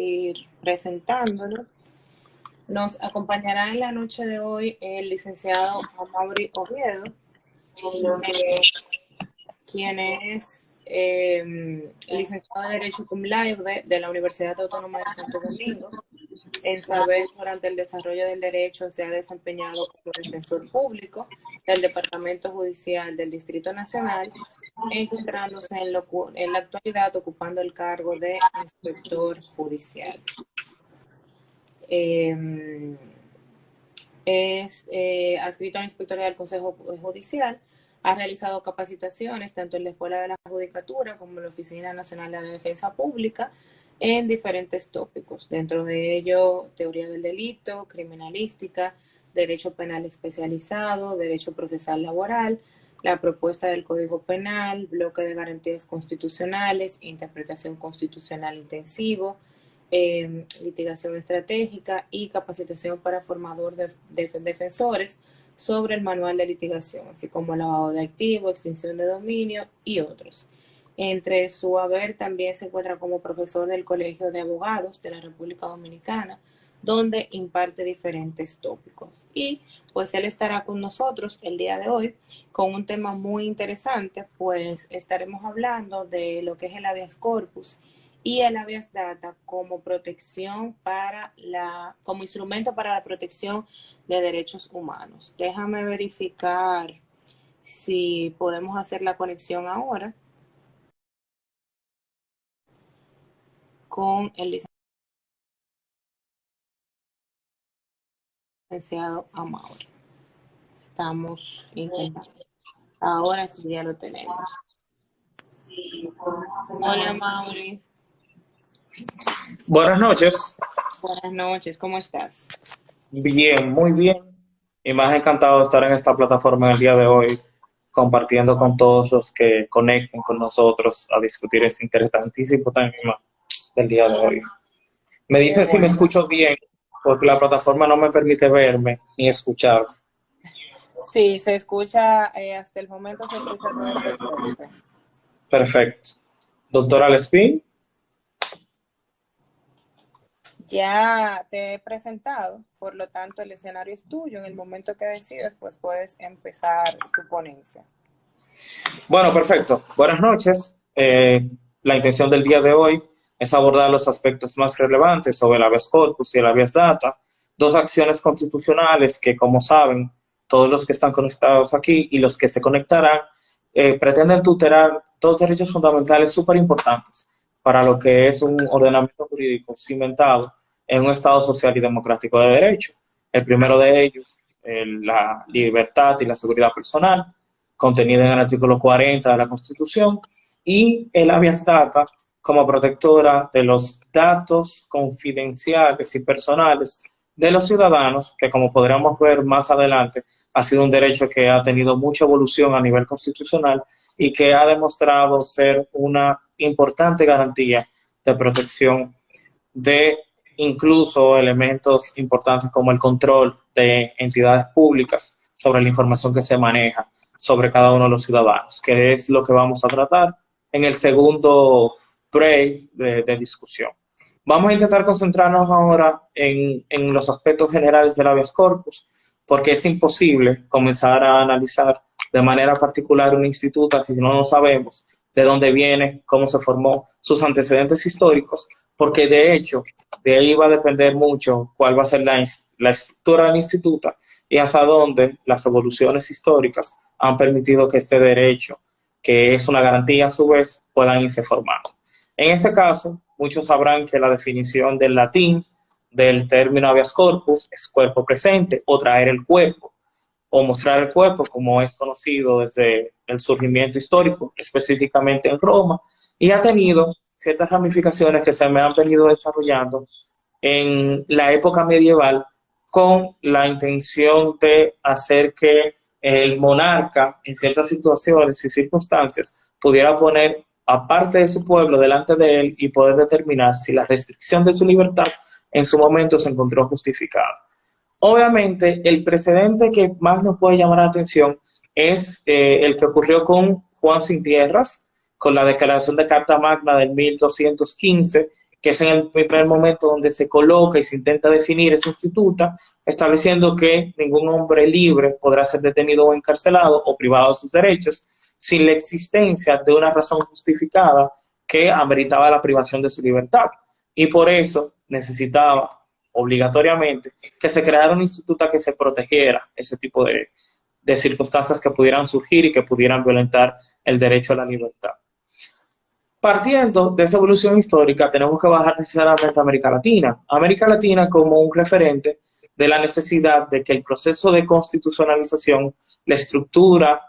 ir presentándolo. Nos acompañará en la noche de hoy el licenciado Amaury Oviedo, quien es licenciado de Derecho Cum Laude de la Universidad Autónoma de Santo Domingo. En saber, durante el desarrollo del derecho se ha desempeñado como defensor público del Departamento Judicial del Distrito Nacional, encontrándose en la actualidad ocupando el cargo de inspector judicial. Es adscrito a la Inspectoría del Consejo Judicial, ha realizado capacitaciones tanto en la Escuela de la Judicatura como en la Oficina Nacional de Defensa Pública en diferentes tópicos, dentro de ello teoría del delito, criminalística, derecho penal especializado, derecho procesal laboral, la propuesta del Código Penal, bloque de garantías constitucionales, interpretación constitucional intensivo, litigación estratégica y capacitación para formador de defensores sobre el manual de litigación, así como lavado de activos, extinción de dominio y otros. Entre su haber también se encuentra como profesor del Colegio de Abogados de la República Dominicana, donde imparte diferentes tópicos. Y pues él estará con nosotros el día de hoy con un tema muy interesante, pues estaremos hablando de lo que es el habeas corpus y el habeas data como protección como instrumento para la protección de derechos humanos. Déjame verificar si podemos hacer la conexión ahora con el licenciado Amaury. Estamos intentando. Ahora sí ya lo tenemos. Hola, Amaury. Buenas noches. Buenas noches, ¿cómo estás? Bien, muy bien. Y más encantado de estar en esta plataforma el día de hoy, compartiendo con todos los que conecten con nosotros a discutir este interesantísimo tema del día de hoy. Me dicen si me escucho bien, porque la plataforma no me permite verme ni escuchar. Sí, se escucha, hasta el momento se escucha todo perfecto. Perfecto. Doctora Lespín. Ya te he presentado, por lo tanto el escenario es tuyo. En el momento que decides, pues puedes empezar tu ponencia. Bueno, perfecto. Buenas noches. La intención del día de hoy es abordar los aspectos más relevantes sobre el habeas corpus y el habeas data, dos acciones constitucionales que, como saben, todos los que están conectados aquí y los que se conectarán, pretenden tutelar dos derechos fundamentales súper importantes para lo que es un ordenamiento jurídico cimentado en un Estado social y democrático de derecho. El primero de ellos, la libertad y la seguridad personal, contenida en el artículo 40 de la Constitución, y el habeas data como protectora de los datos confidenciales y personales de los ciudadanos, que como podremos ver más adelante, ha sido un derecho que ha tenido mucha evolución a nivel constitucional y que ha demostrado ser una importante garantía de protección de incluso elementos importantes como el control de entidades públicas sobre la información que se maneja sobre cada uno de los ciudadanos, que es lo que vamos a tratar en el segundo break de discusión. Vamos a intentar concentrarnos ahora en los aspectos generales del habeas corpus, porque es imposible comenzar a analizar de manera particular un instituto si no sabemos de dónde viene, cómo se formó, sus antecedentes históricos, porque de hecho de ahí va a depender mucho cuál va a ser la estructura del instituto y hasta dónde las evoluciones históricas han permitido que este derecho, que es una garantía a su vez, puedan irse formando. En este caso, muchos sabrán que la definición del latín del término habeas corpus es cuerpo presente o traer el cuerpo o mostrar el cuerpo, como es conocido desde el surgimiento histórico, específicamente en Roma, y ha tenido ciertas ramificaciones que se me han venido desarrollando en la época medieval con la intención de hacer que el monarca en ciertas situaciones y circunstancias pudiera poner a parte de su pueblo delante de él y poder determinar si la restricción de su libertad en su momento se encontró justificada. Obviamente, el precedente que más nos puede llamar la atención es el que ocurrió con Juan Sin Tierras, con la declaración de Carta Magna del 1215, que es en el primer momento donde se coloca y se intenta definir esa instituta, estableciendo que ningún hombre libre podrá ser detenido o encarcelado o privado de sus derechos sin la existencia de una razón justificada que ameritaba la privación de su libertad. Y por eso necesitaba obligatoriamente que se creara un instituto que se protegiera ese tipo de circunstancias que pudieran surgir y que pudieran violentar el derecho a la libertad. Partiendo de esa evolución histórica, tenemos que bajar necesariamente a América Latina. América Latina como un referente de la necesidad de que el proceso de constitucionalización, la estructura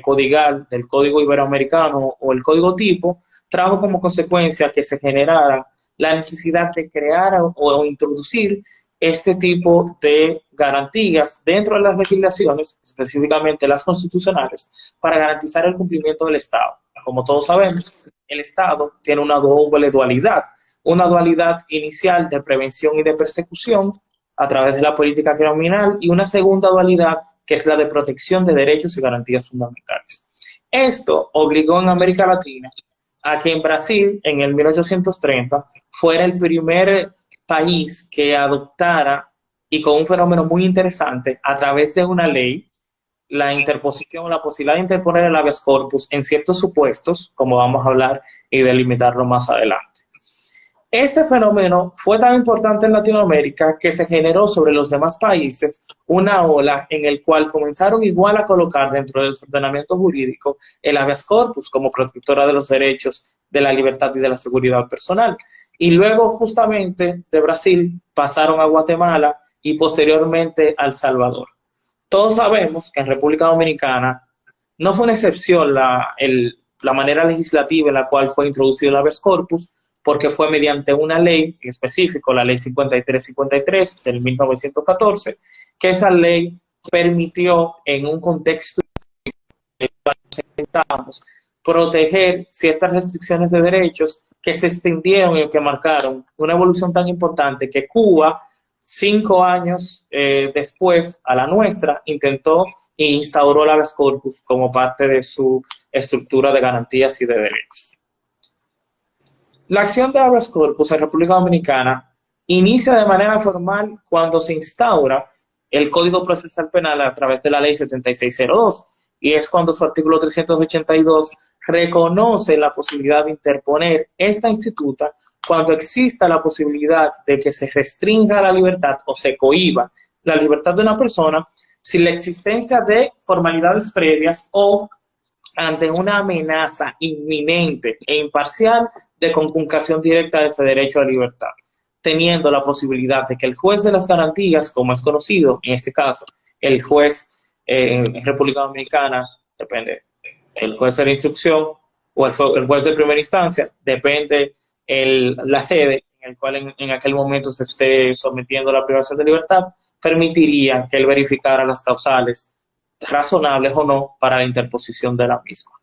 codigal del Código Iberoamericano o el Código Tipo, trajo como consecuencia que se generara la necesidad de crear o introducir este tipo de garantías dentro de las legislaciones, específicamente las constitucionales, para garantizar el cumplimiento del Estado. Como todos sabemos, el Estado tiene una dualidad inicial de prevención y de persecución a través de la política criminal y una segunda dualidad que es la de protección de derechos y garantías fundamentales. Esto obligó en América Latina a que en Brasil, en el 1830, fuera el primer país que adoptara, y con un fenómeno muy interesante, a través de una ley, la interposición, la posibilidad de interponer el habeas corpus en ciertos supuestos, como vamos a hablar y delimitarlo más adelante. Este fenómeno fue tan importante en Latinoamérica que se generó sobre los demás países una ola en el cual comenzaron igual a colocar dentro del ordenamiento jurídico el habeas corpus como protectora de los derechos, de la libertad y de la seguridad personal. Y luego justamente de Brasil pasaron a Guatemala y posteriormente a El Salvador. Todos sabemos que en República Dominicana no fue una excepción la manera legislativa en la cual fue introducido el habeas corpus, porque fue mediante una ley en específico, la ley 5353 del 1914, que esa ley permitió en un contexto en el cual intentamos proteger ciertas restricciones de derechos que se extendieron y que marcaron una evolución tan importante que Cuba, 5 años después a la nuestra, intentó e instauró el habeas corpus como parte de su estructura de garantías y de derechos. La acción de habeas corpus en República Dominicana inicia de manera formal cuando se instaura el Código Procesal Penal a través de la Ley 7602, y es cuando su artículo 382 reconoce la posibilidad de interponer esta instituta cuando exista la posibilidad de que se restrinja la libertad o se cohíba la libertad de una persona sin la existencia de formalidades previas o ante una amenaza inminente e imparcial de conculcación directa de ese derecho a libertad, teniendo la posibilidad de que el juez de las garantías, como es conocido, en este caso, el juez en República Dominicana, depende, el juez de la instrucción o el juez de primera instancia, depende la sede en el cual en aquel momento se esté sometiendo a la privación de libertad, permitiría que él verificara las causales razonables o no para la interposición de la misma.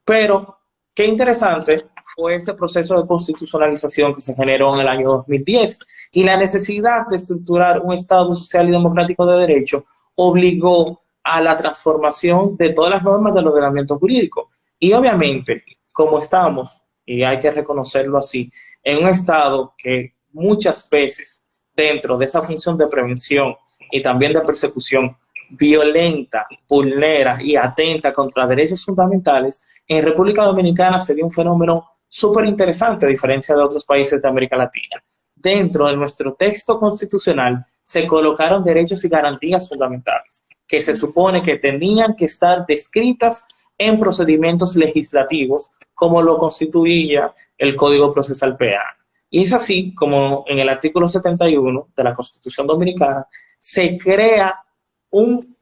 Pero qué interesante fue ese proceso de constitucionalización que se generó en el año 2010 y la necesidad de estructurar un Estado social y democrático de derecho obligó a la transformación de todas las normas del ordenamiento jurídico. Y obviamente, como estamos, y hay que reconocerlo así, en un Estado que muchas veces dentro de esa función de prevención y también de persecución violenta, vulnera y atenta contra derechos fundamentales, en República Dominicana se dio un fenómeno súper interesante a diferencia de otros países de América Latina. Dentro de nuestro texto constitucional se colocaron derechos y garantías fundamentales que se supone que tenían que estar descritas en procedimientos legislativos como lo constituía el Código Procesal Penal. Y es así como en el artículo 71 de la Constitución Dominicana se crea un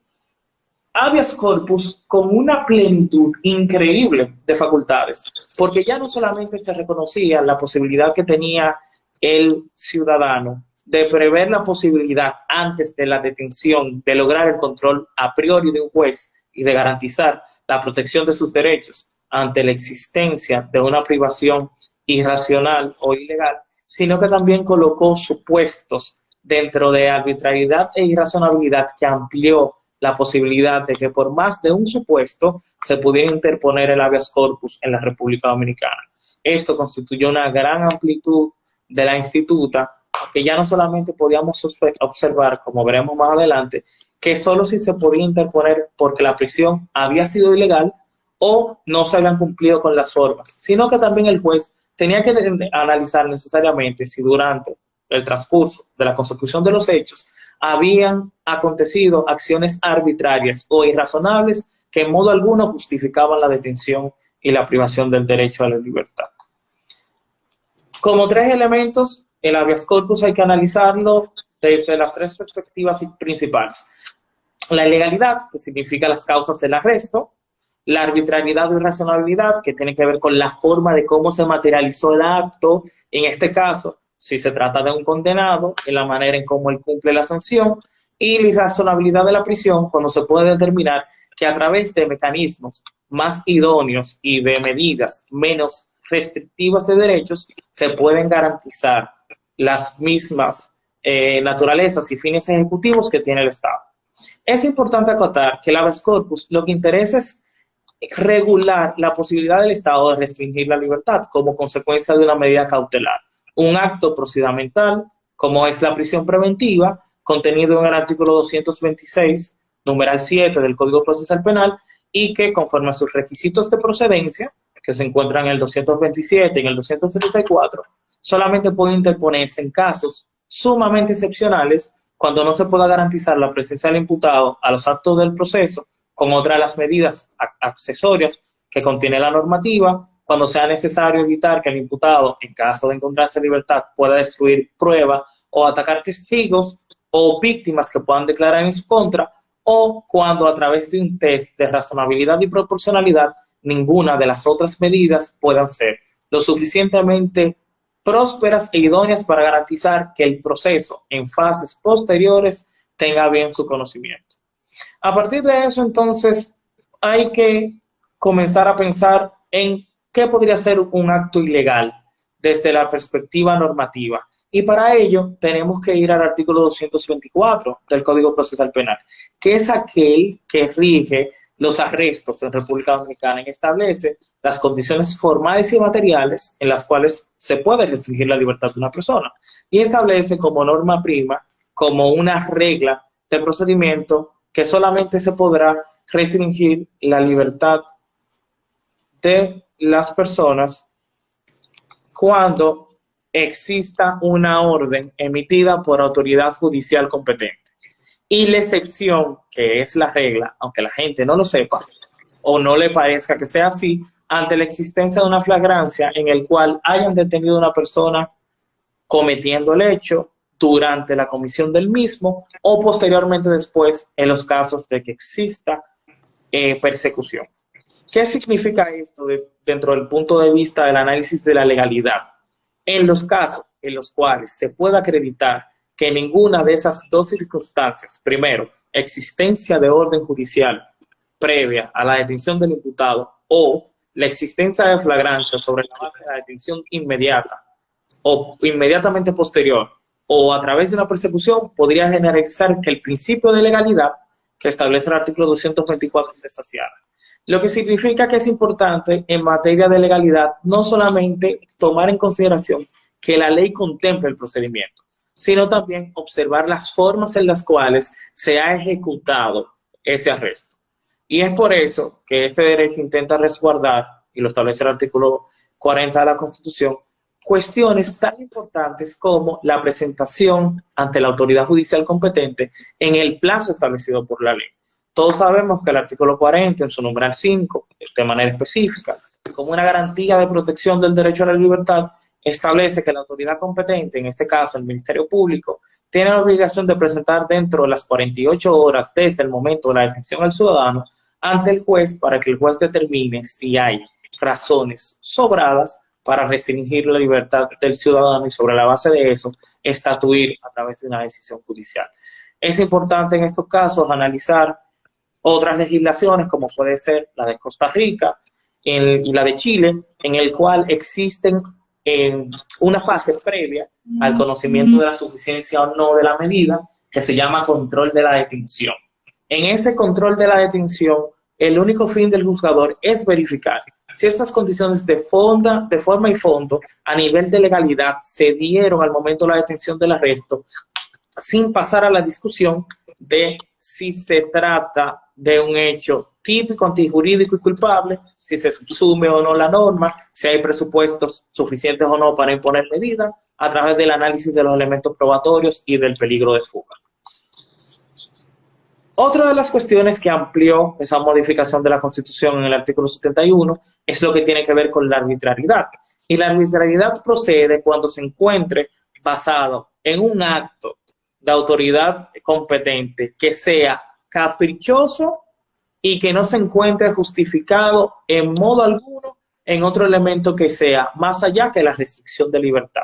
habeas corpus con una plenitud increíble de facultades, porque ya no solamente se reconocía la posibilidad que tenía el ciudadano de prever la posibilidad antes de la detención de lograr el control a priori de un juez y de garantizar la protección de sus derechos ante la existencia de una privación irracional o ilegal, sino que también colocó supuestos dentro de arbitrariedad e irrazonabilidad que amplió la posibilidad de que por más de un supuesto se pudiera interponer el habeas corpus en la República Dominicana. Esto constituyó una gran amplitud de la instituta, que ya no solamente podíamos observar, como veremos más adelante, que solo si se podía interponer porque la prisión había sido ilegal o no se habían cumplido con las formas, sino que también el juez tenía que analizar necesariamente si durante el transcurso de la consecución de los hechos habían acontecido acciones arbitrarias o irrazonables que en modo alguno justificaban la detención y la privación del derecho a la libertad. Como tres elementos, el habeas corpus hay que analizarlo desde las tres perspectivas principales. La ilegalidad, que significa las causas del arresto; la arbitrariedad o irrazonabilidad, que tiene que ver con la forma de cómo se materializó el acto, en este caso, si se trata de un condenado, en la manera en cómo él cumple la sanción; y la irrazonabilidad de la prisión, cuando se puede determinar que a través de mecanismos más idóneos y de medidas menos restrictivas de derechos, se pueden garantizar las mismas naturalezas y fines ejecutivos que tiene el Estado. Es importante acotar que el habeas corpus lo que interesa es regular la posibilidad del Estado de restringir la libertad como consecuencia de una medida cautelar, un acto procedimental, como es la prisión preventiva, contenido en el artículo 226, numeral 7 del Código Procesal Penal, y que conforme a sus requisitos de procedencia, que se encuentran en el 227 y en el 234, solamente puede interponerse en casos sumamente excepcionales cuando no se pueda garantizar la presencia del imputado a los actos del proceso, con otras de las medidas accesorias que contiene la normativa, cuando sea necesario evitar que el imputado, en caso de encontrarse en libertad, pueda destruir pruebas o atacar testigos o víctimas que puedan declarar en su contra, o cuando a través de un test de razonabilidad y proporcionalidad ninguna de las otras medidas puedan ser lo suficientemente prósperas e idóneas para garantizar que el proceso en fases posteriores tenga bien su conocimiento. A partir de eso, entonces, hay que comenzar a pensar en qué podría ser un acto ilegal desde la perspectiva normativa. Y para ello tenemos que ir al artículo 224 del Código Procesal Penal, que es aquel que rige los arrestos en República Dominicana y establece las condiciones formales y materiales en las cuales se puede restringir la libertad de una persona. Y establece como norma prima, como una regla de procedimiento, que solamente se podrá restringir la libertad de las personas cuando exista una orden emitida por autoridad judicial competente. Y la excepción, que es la regla, aunque la gente no lo sepa o no le parezca que sea así, ante la existencia de una flagrancia en el cual hayan detenido a una persona cometiendo el hecho durante la comisión del mismo o posteriormente después en los casos de que exista persecución. ¿Qué significa esto dentro del punto de vista del análisis de la legalidad? En los casos en los cuales se pueda acreditar que ninguna de esas dos circunstancias, primero, existencia de orden judicial previa a la detención del imputado o la existencia de flagrancia sobre la base de la detención inmediata o inmediatamente posterior o a través de una persecución, podría generalizar que el principio de legalidad que establece el artículo 224 se saciara. Lo que significa que es importante en materia de legalidad no solamente tomar en consideración que la ley contemple el procedimiento, sino también observar las formas en las cuales se ha ejecutado ese arresto. Y es por eso que este derecho intenta resguardar, y lo establece el artículo 40 de la Constitución, cuestiones tan importantes como la presentación ante la autoridad judicial competente en el plazo establecido por la ley. Todos sabemos que el artículo 40, en su numeral 5, de manera específica, como una garantía de protección del derecho a la libertad, establece que la autoridad competente, en este caso el Ministerio Público, tiene la obligación de presentar dentro de las 48 horas desde el momento de la detención al ciudadano ante el juez para que el juez determine si hay razones sobradas para restringir la libertad del ciudadano y sobre la base de eso estatuir a través de una decisión judicial. Es importante en estos casos analizar otras legislaciones como puede ser la de Costa Rica y la de Chile, en el cual existen una fase previa al conocimiento de la suficiencia o no de la medida, que se llama control de la detención. En ese control de la detención, el único fin del juzgador es verificar si estas condiciones de forma y fondo, a nivel de legalidad, se dieron al momento de la detención del arresto, sin pasar a la discusión de si se trata de un hecho típico, antijurídico y culpable, si se subsume o no la norma, si hay presupuestos suficientes o no para imponer medidas, a través del análisis de los elementos probatorios y del peligro de fuga. Otra de las cuestiones que amplió esa modificación de la Constitución en el artículo 71 es lo que tiene que ver con la arbitrariedad. Y la arbitrariedad procede cuando se encuentre basado en un acto de autoridad competente que sea caprichoso y que no se encuentre justificado en modo alguno en otro elemento que sea más allá que la restricción de libertad.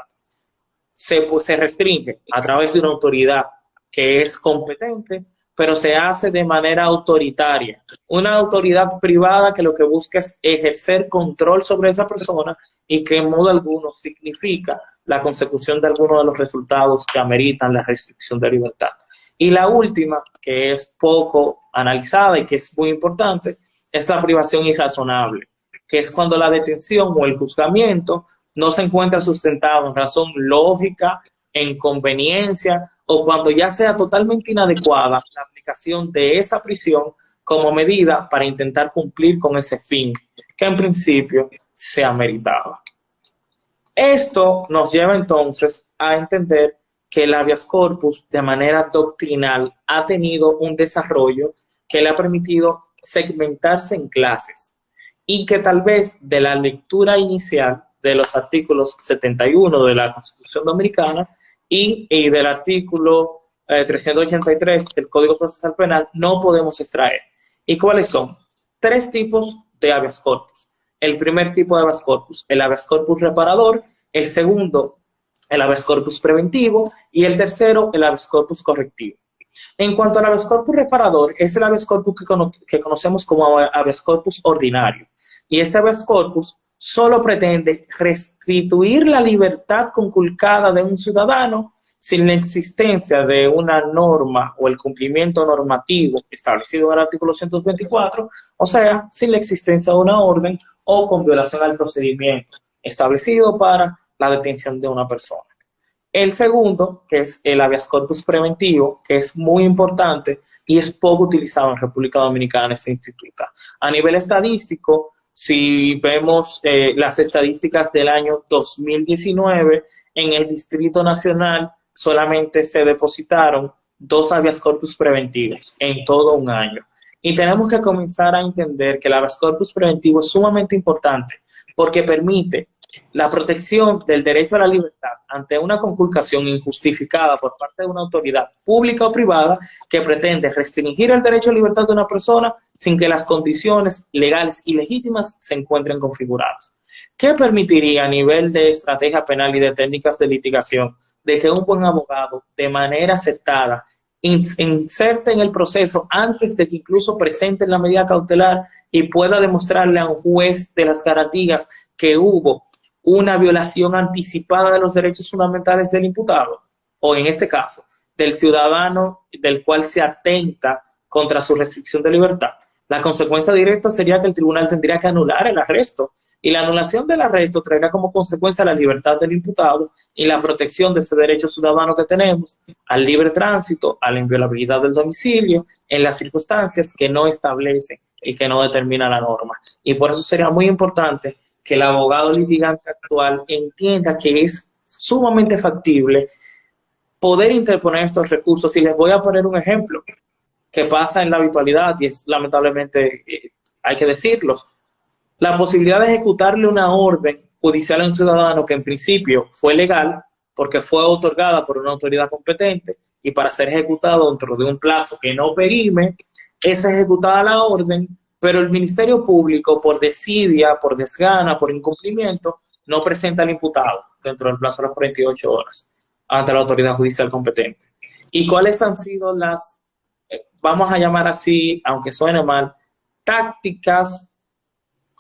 Se restringe a través de una autoridad que es competente, pero se hace de manera autoritaria. Una autoridad privada que lo que busca es ejercer control sobre esa persona y que en modo alguno significa la consecución de algunos de los resultados que ameritan la restricción de libertad. Y la última, que es poco analizada y que es muy importante, es la privación irrazonable, que es cuando la detención o el juzgamiento no se encuentra sustentado en razón lógica, en conveniencia, o cuando ya sea totalmente inadecuada la aplicación de esa prisión como medida para intentar cumplir con ese fin que en principio se ameritaba. Esto nos lleva entonces a entender que el habeas corpus de manera doctrinal ha tenido un desarrollo que le ha permitido segmentarse en clases y que tal vez de la lectura inicial de los artículos 71 de la Constitución Dominicana y del artículo 383 del Código Procesal Penal no podemos extraer. ¿Y cuáles son? 3 tipos de habeas corpus. El primer tipo de habeas corpus, el habeas corpus reparador; el segundo, el habeas corpus preventivo; y el tercero, el habeas corpus correctivo. En cuanto al habeas corpus reparador, es el habeas corpus que conocemos como habeas corpus ordinario. Y este habeas corpus solo pretende restituir la libertad conculcada de un ciudadano sin la existencia de una norma o el cumplimiento normativo establecido en el artículo 124, o sea, sin la existencia de una orden o con violación al procedimiento establecido para la detención de una persona. El segundo, que es el habeas corpus preventivo, que es muy importante y es poco utilizado en República Dominicana, este instituto. A nivel estadístico, si vemos las estadísticas del año 2019, en el Distrito Nacional solamente se depositaron 2 habeas corpus preventivos en todo un año. Y tenemos que comenzar a entender que el habeas corpus preventivo es sumamente importante porque permite la protección del derecho a la libertad ante una conculcación injustificada por parte de una autoridad pública o privada que pretende restringir el derecho a la libertad de una persona sin que las condiciones legales y legítimas se encuentren configuradas. ¿Qué permitiría a nivel de estrategia penal y de técnicas de litigación de que un buen abogado de manera aceptada inserte en el proceso antes de que incluso presente la medida cautelar y pueda demostrarle a un juez de las garantías que hubo una violación anticipada de los derechos fundamentales del imputado, o en este caso, del ciudadano del cual se atenta contra su restricción de libertad? La consecuencia directa sería que el tribunal tendría que anular el arresto, y la anulación del arresto traerá como consecuencia la libertad del imputado y la protección de ese derecho ciudadano que tenemos al libre tránsito, a la inviolabilidad del domicilio, en las circunstancias que no establece y que no determina la norma. Y por eso sería muy importante que el abogado litigante actual entienda que es sumamente factible poder interponer estos recursos. Y les voy a poner un ejemplo que pasa en la habitualidad y es lamentablemente, hay que decirlos, la posibilidad de ejecutarle una orden judicial a un ciudadano que en principio fue legal porque fue otorgada por una autoridad competente y para ser ejecutado dentro de un plazo que no perime, es ejecutada la orden, pero el Ministerio Público, por desidia, por desgana, por incumplimiento, no presenta al imputado dentro del plazo de las 48 horas ante la autoridad judicial competente. ¿Y cuáles han sido las, vamos a llamar así, aunque suene mal, tácticas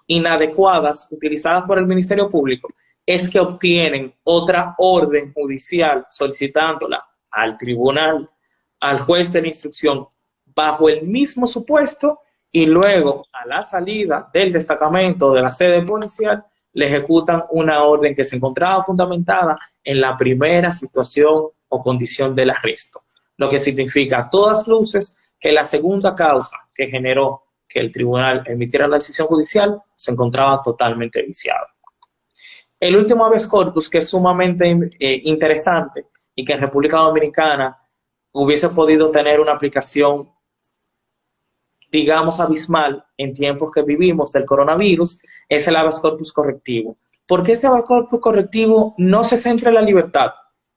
inadecuadas utilizadas por el Ministerio Público? Es que obtienen otra orden judicial solicitándola al tribunal, al juez de la instrucción, bajo el mismo supuesto y luego a la salida del destacamento de la sede policial le ejecutan una orden que se encontraba fundamentada en la primera situación o condición del arresto, lo que significa a todas luces que la segunda causa que generó que el tribunal emitiera la decisión judicial se encontraba totalmente viciada. El último habeas corpus, que es sumamente interesante y que en República Dominicana hubiese podido tener una aplicación, digamos, abismal en tiempos que vivimos del coronavirus, es el habeas corpus correctivo. Porque este habeas corpus correctivo no se centra en la libertad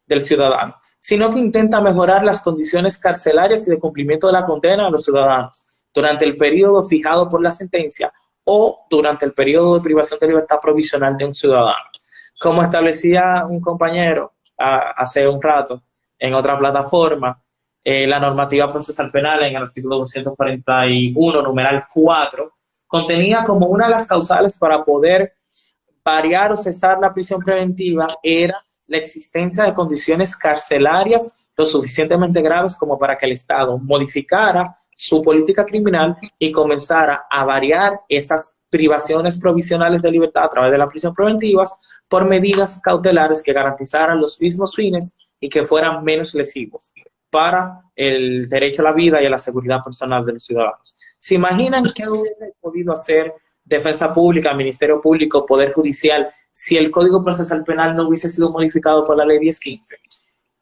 del ciudadano, sino que intenta mejorar las condiciones carcelarias y de cumplimiento de la condena de los ciudadanos durante el periodo fijado por la sentencia o durante el periodo de privación de libertad provisional de un ciudadano. Como establecía un compañero hace un rato en otra plataforma, la normativa procesal penal en el artículo 241, numeral 4, contenía como una de las causales para poder variar o cesar la prisión preventiva era la existencia de condiciones carcelarias lo suficientemente graves como para que el Estado modificara su política criminal y comenzara a variar esas privaciones provisionales de libertad a través de las prisiones preventivas por medidas cautelares que garantizaran los mismos fines y que fueran menos lesivos para el derecho a la vida y a la seguridad personal de los ciudadanos. ¿Se imaginan qué hubiese podido hacer Defensa Pública, Ministerio Público, Poder Judicial, si el Código Procesal Penal no hubiese sido modificado por la Ley 1015?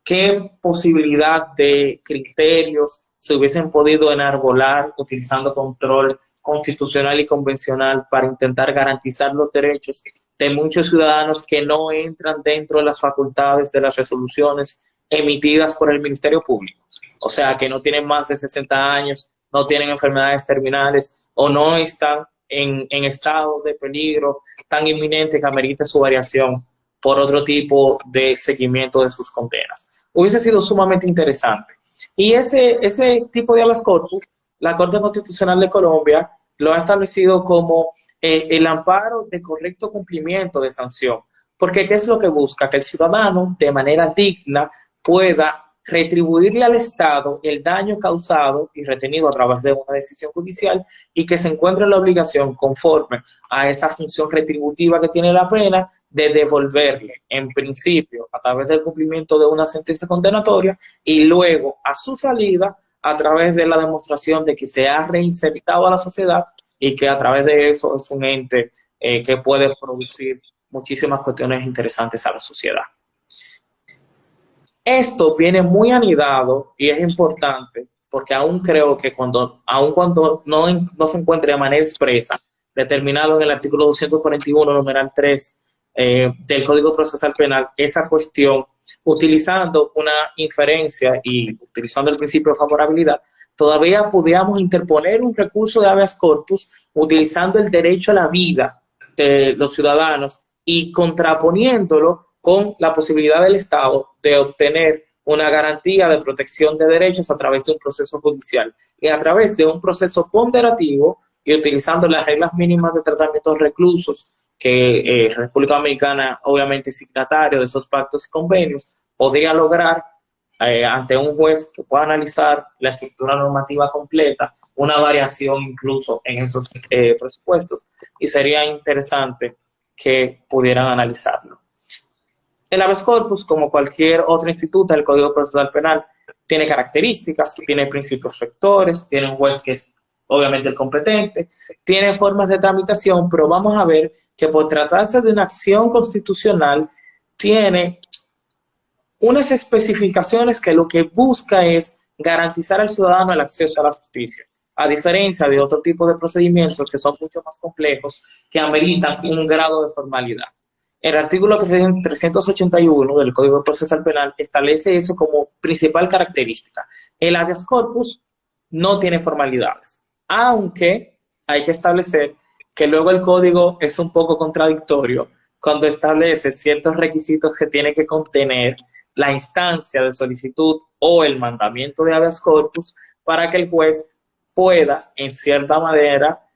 ¿Qué posibilidad de criterios se hubiesen podido enarbolar utilizando control constitucional y convencional para intentar garantizar los derechos de muchos ciudadanos que no entran dentro de las facultades de las resoluciones emitidas por el Ministerio Público? O sea, que no tienen más de 60 años, no tienen enfermedades terminales o no están en estado de peligro tan inminente que amerite su variación por otro tipo de seguimiento de sus condenas. Hubiese sido sumamente interesante. Y ese tipo de habeas corpus, la Corte Constitucional de Colombia lo ha establecido como el amparo de correcto cumplimiento de sanción. Porque ¿qué es lo que busca? Que el ciudadano, de manera digna, pueda retribuirle al Estado el daño causado y retenido a través de una decisión judicial y que se encuentre en la obligación, conforme a esa función retributiva que tiene la pena, de devolverle, en principio, a través del cumplimiento de una sentencia condenatoria y luego, a su salida, a través de la demostración de que se ha reinsertado a la sociedad y que a través de eso es un ente que puede producir muchísimas cuestiones interesantes a la sociedad. Esto viene muy anidado y es importante porque aún creo que aun cuando no se encuentre de manera expresa, determinado en el artículo 241, numeral 3 del Código Procesal Penal, esa cuestión, utilizando una inferencia y utilizando el principio de favorabilidad, todavía podríamos interponer un recurso de habeas corpus utilizando el derecho a la vida de los ciudadanos y contraponiéndolo con la posibilidad del Estado de obtener una garantía de protección de derechos a través de un proceso judicial y a través de un proceso ponderativo y utilizando las reglas mínimas de tratamiento de reclusos que República Dominicana, obviamente signatario de esos pactos y convenios, podría lograr ante un juez que pueda analizar la estructura normativa completa, una variación incluso en esos presupuestos, y sería interesante que pudieran analizarlo. El habeas corpus, como cualquier otro instituto del Código Procesal Penal, tiene características, tiene principios rectores, tiene un juez que es obviamente el competente, tiene formas de tramitación, pero vamos a ver que por tratarse de una acción constitucional, tiene unas especificaciones que lo que busca es garantizar al ciudadano el acceso a la justicia, a diferencia de otro tipo de procedimientos que son mucho más complejos, que ameritan un grado de formalidad. El artículo 381 del Código Procesal Penal establece eso como principal característica. El habeas corpus no tiene formalidades, aunque hay que establecer que luego el código es un poco contradictorio cuando establece ciertos requisitos que tiene que contener la instancia de solicitud o el mandamiento de habeas corpus para que el juez pueda, en cierta manera,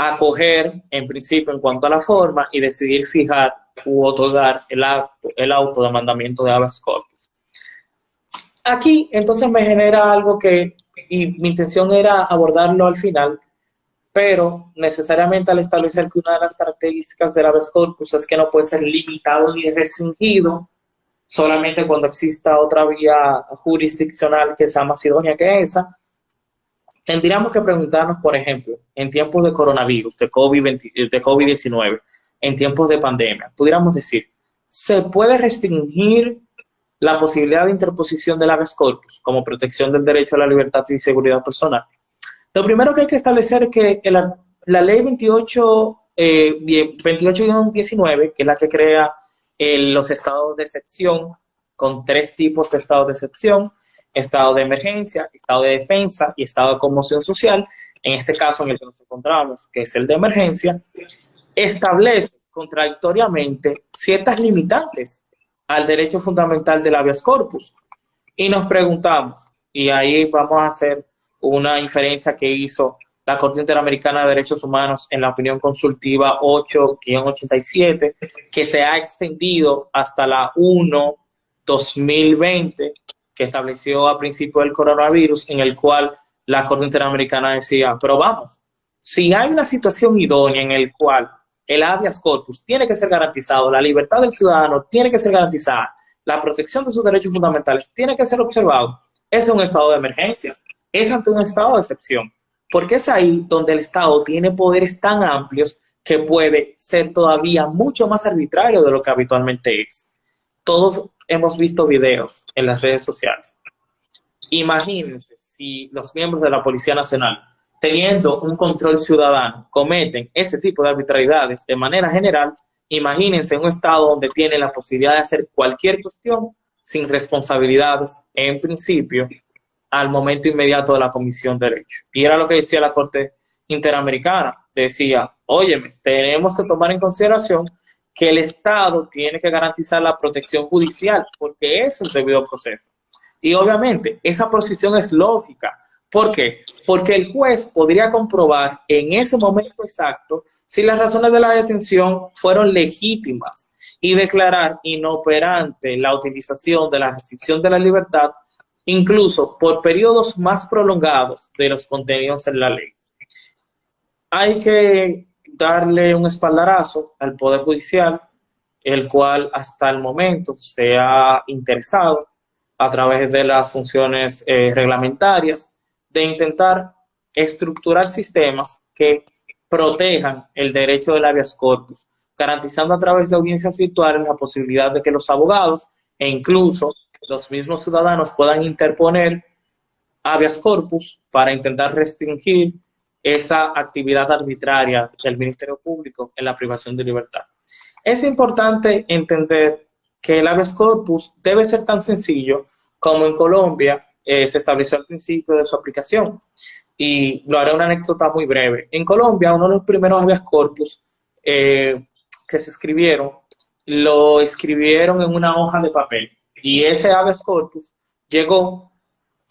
acoger, en principio, en cuanto a la forma y decidir fijar u otorgar el auto de mandamiento de habeas corpus. Aquí, entonces, me genera algo que, y mi intención era abordarlo al final, pero necesariamente al establecer que una de las características del habeas corpus es que no puede ser limitado ni restringido solamente cuando exista otra vía jurisdiccional que sea más idónea que esa, tendríamos que preguntarnos, por ejemplo, en tiempos de coronavirus, de COVID-19, en tiempos de pandemia, pudiéramos decir, ¿se puede restringir la posibilidad de interposición del habeas corpus como protección del derecho a la libertad y seguridad personal? Lo primero que hay que establecer es que la ley 28-19, que es la que crea los estados de excepción, con 3 tipos de estados de excepción: estado de emergencia, estado de defensa y estado de conmoción social. En este caso en el que nos encontramos, que es el de emergencia, establece contradictoriamente ciertas limitantes al derecho fundamental del habeas corpus. Y nos preguntamos, y ahí vamos a hacer una inferencia que hizo la Corte Interamericana de Derechos Humanos en la opinión consultiva 8-87, que se ha extendido hasta la 1-2020, que estableció a principio del coronavirus, en el cual la Corte Interamericana decía, pero vamos, si hay una situación idónea en el cual el habeas corpus tiene que ser garantizado, la libertad del ciudadano tiene que ser garantizada, la protección de sus derechos fundamentales tiene que ser observado, es un estado de emergencia, es ante un estado de excepción, porque es ahí donde el Estado tiene poderes tan amplios que puede ser todavía mucho más arbitrario de lo que habitualmente es. Todos hemos visto videos en las redes sociales. Imagínense si los miembros de la Policía Nacional, teniendo un control ciudadano, cometen ese tipo de arbitrariedades de manera general. Imagínense un estado donde tiene la posibilidad de hacer cualquier cuestión sin responsabilidades, en principio, al momento inmediato de la comisión de derecho. Y era lo que decía la Corte Interamericana. Decía, óyeme, tenemos que tomar en consideración que el Estado tiene que garantizar la protección judicial, porque eso es el debido proceso. Y obviamente, esa posición es lógica. ¿Por qué? Porque el juez podría comprobar en ese momento exacto si las razones de la detención fueron legítimas y declarar inoperante la utilización de la restricción de la libertad, incluso por periodos más prolongados de los contenidos en la ley. Hay que darle un espaldarazo al Poder Judicial, el cual hasta el momento se ha interesado a través de las funciones reglamentarias de intentar estructurar sistemas que protejan el derecho del habeas corpus, garantizando a través de audiencias virtuales la posibilidad de que los abogados e incluso los mismos ciudadanos puedan interponer habeas corpus para intentar restringir esa actividad arbitraria del Ministerio Público en la privación de libertad. Es importante entender que el habeas corpus debe ser tan sencillo como en Colombia se estableció al principio de su aplicación. Y lo haré una anécdota muy breve. En Colombia, uno de los primeros habeas corpus que se escribieron, lo escribieron en una hoja de papel. Y ese habeas corpus llegó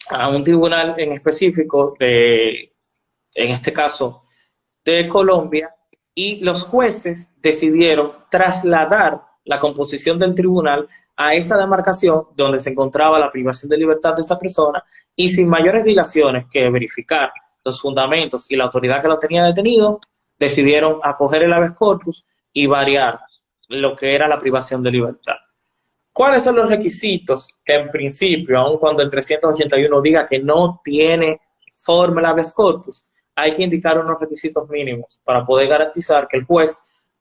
a un tribunal en específico, en este caso de Colombia, y los jueces decidieron trasladar la composición del tribunal a esa demarcación donde se encontraba la privación de libertad de esa persona, y sin mayores dilaciones que verificar los fundamentos y la autoridad que lo tenía detenido, decidieron acoger el habeas corpus y variar lo que era la privación de libertad. ¿Cuáles son los requisitos que en principio, aun cuando el 381 diga que no tiene forma el habeas corpus, hay que indicar unos requisitos mínimos para poder garantizar que el juez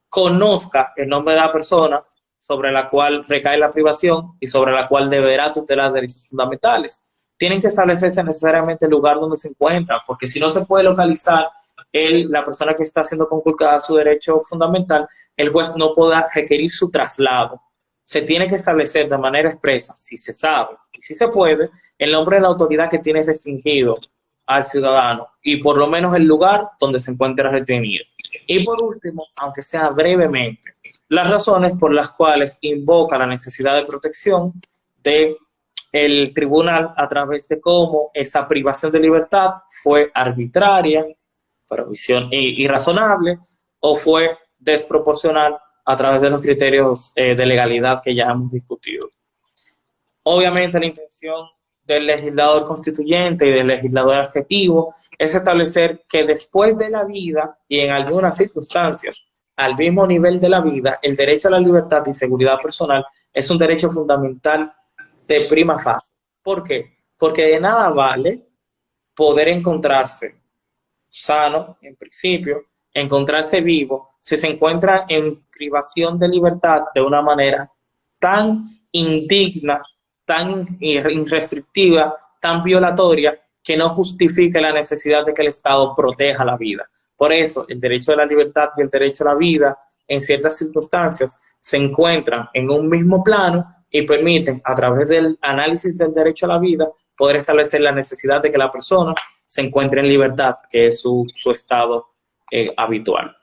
conozca el nombre de la persona sobre la cual recae la privación y sobre la cual deberá tutelar derechos fundamentales? Tienen que establecerse necesariamente el lugar donde se encuentra, porque si no se puede localizar la persona que está siendo conculcada su derecho fundamental, el juez no podrá requerir su traslado. Se tiene que establecer de manera expresa, si se sabe y si se puede, el nombre de la autoridad que tiene restringido al ciudadano y por lo menos el lugar donde se encuentra retenido. Y por último, aunque sea brevemente, las razones por las cuales invoca la necesidad de protección del tribunal a través de cómo esa privación de libertad fue arbitraria, provisión irrazonable, o fue desproporcional a través de los criterios de legalidad que ya hemos discutido. Obviamente la intención del legislador constituyente y del legislador adjetivo es establecer que después de la vida y en algunas circunstancias, al mismo nivel de la vida, el derecho a la libertad y seguridad personal es un derecho fundamental de prima fase. ¿Por qué? Porque de nada vale poder encontrarse sano, en principio, encontrarse vivo, si se encuentra en privación de libertad de una manera tan indigna, tan irrestrictiva, tan violatoria, que no justifique la necesidad de que el Estado proteja la vida. Por eso, el derecho a la libertad y el derecho a la vida, en ciertas circunstancias, se encuentran en un mismo plano y permiten, a través del análisis del derecho a la vida, poder establecer la necesidad de que la persona se encuentre en libertad, que es su estado habitual.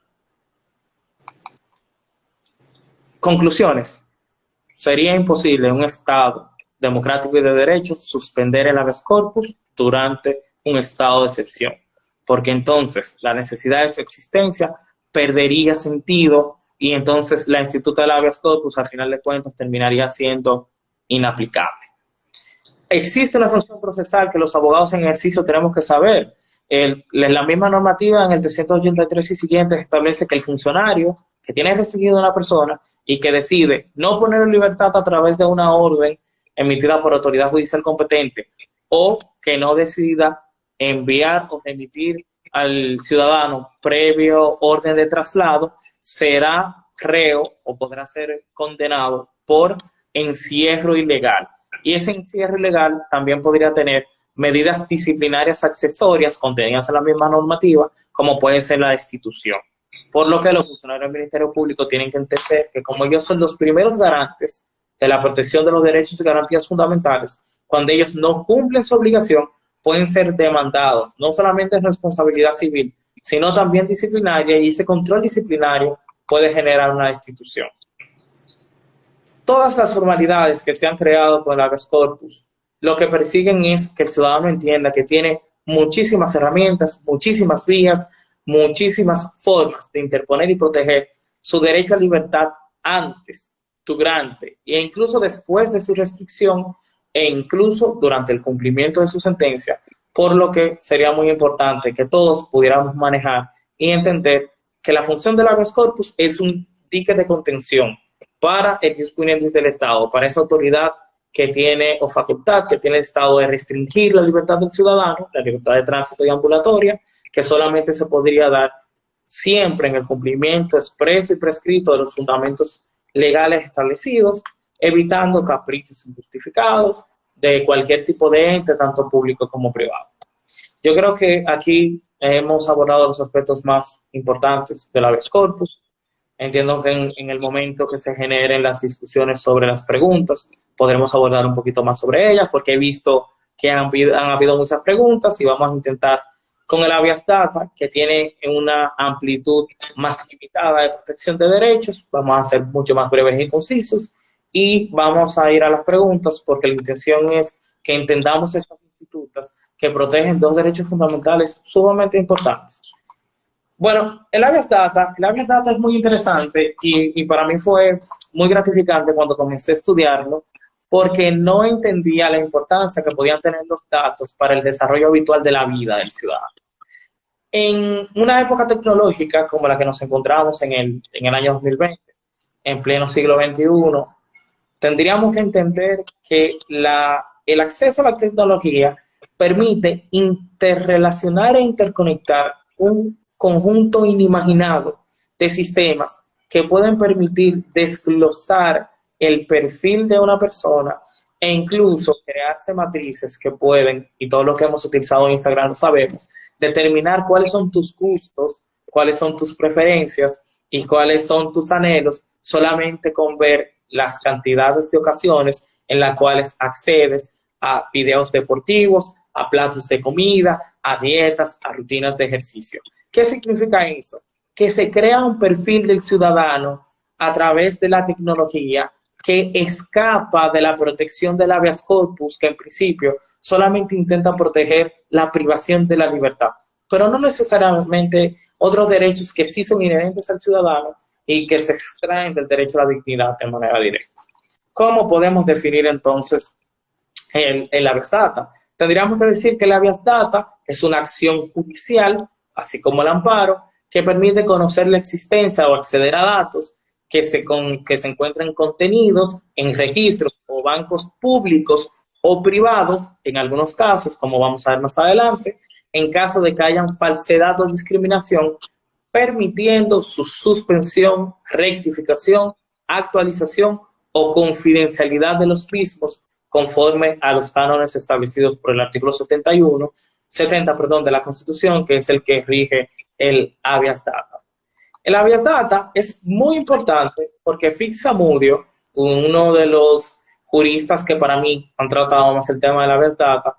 Conclusiones. Sería imposible en un Estado democrático y de derecho suspender el habeas corpus durante un estado de excepción, porque entonces la necesidad de su existencia perdería sentido y entonces la instituta del habeas corpus, al final de cuentas, terminaría siendo inaplicable. Existe una función procesal que los abogados en ejercicio tenemos que saber. La misma normativa en el 383 y siguientes establece que el funcionario que tiene restringido a una persona y que decide no poner en libertad a través de una orden emitida por autoridad judicial competente o que no decida enviar o remitir al ciudadano previo orden de traslado, será reo o podrá ser condenado por encierro ilegal. Y ese encierro ilegal también podría tener medidas disciplinarias accesorias contenidas en la misma normativa, como puede ser la destitución. Por lo que los funcionarios del Ministerio Público tienen que entender que como ellos son los primeros garantes de la protección de los derechos y garantías fundamentales, cuando ellos no cumplen su obligación, pueden ser demandados, no solamente en responsabilidad civil, sino también disciplinaria, y ese control disciplinario puede generar una destitución. Todas las formalidades que se han creado con el habeas corpus, lo que persiguen es que el ciudadano entienda que tiene muchísimas herramientas, muchísimas vías, muchísimas formas de interponer y proteger su derecho a libertad antes, durante e incluso después de su restricción e incluso durante el cumplimiento de su sentencia, por lo que sería muy importante que todos pudiéramos manejar y entender que la función del habeas corpus es un dique de contención para el disponente del Estado, para esa autoridad que tiene o facultad que tiene el Estado de restringir la libertad del ciudadano, la libertad de tránsito y ambulatoria, que solamente se podría dar siempre en el cumplimiento expreso y prescrito de los fundamentos legales establecidos, evitando caprichos injustificados de cualquier tipo de ente, tanto público como privado. Yo creo que aquí hemos abordado los aspectos más importantes del habeas corpus. Entiendo que en el momento que se generen las discusiones sobre las preguntas, podremos abordar un poquito más sobre ellas, porque he visto que han habido muchas preguntas y vamos a intentar con el habeas data, que tiene una amplitud más limitada de protección de derechos, vamos a ser mucho más breves y concisos y vamos a ir a las preguntas porque la intención es que entendamos estas institutas que protegen dos derechos fundamentales sumamente importantes. Bueno, el habeas data es muy interesante y para mí fue muy gratificante cuando comencé a estudiarlo porque no entendía la importancia que podían tener los datos para el desarrollo habitual de la vida del ciudadano. En una época tecnológica como la que nos encontramos en el año 2020, en pleno siglo XXI, tendríamos que entender que el acceso a la tecnología permite interrelacionar e interconectar un conjunto inimaginado de sistemas que pueden permitir desglosar el perfil de una persona e incluso crearse matrices que pueden, y todo lo que hemos utilizado en Instagram lo sabemos, determinar cuáles son tus gustos, cuáles son tus preferencias y cuáles son tus anhelos solamente con ver las cantidades de ocasiones en las cuales accedes a videos deportivos, a platos de comida, a dietas, a rutinas de ejercicio. ¿Qué significa eso? Que se crea un perfil del ciudadano a través de la tecnología que escapa de la protección del habeas corpus, que en principio solamente intenta proteger la privación de la libertad, pero no necesariamente otros derechos que sí son inherentes al ciudadano y que se extraen del derecho a la dignidad de manera directa. ¿Cómo podemos definir entonces el habeas data. Tendríamos que decir que el habeas data es una acción judicial, así como el amparo, que permite conocer la existencia o acceder a datos que se encuentran contenidos en registros o bancos públicos o privados, en algunos casos, como vamos a ver más adelante, en caso de que hayan falsedad o discriminación, permitiendo su suspensión, rectificación, actualización o confidencialidad de los mismos conforme a los cánones establecidos por el artículo 70, de la Constitución, que es el que rige el habeas data. El habeas data es muy importante porque Fixa Mudio, uno de los juristas que para mí han tratado más el tema del habeas data,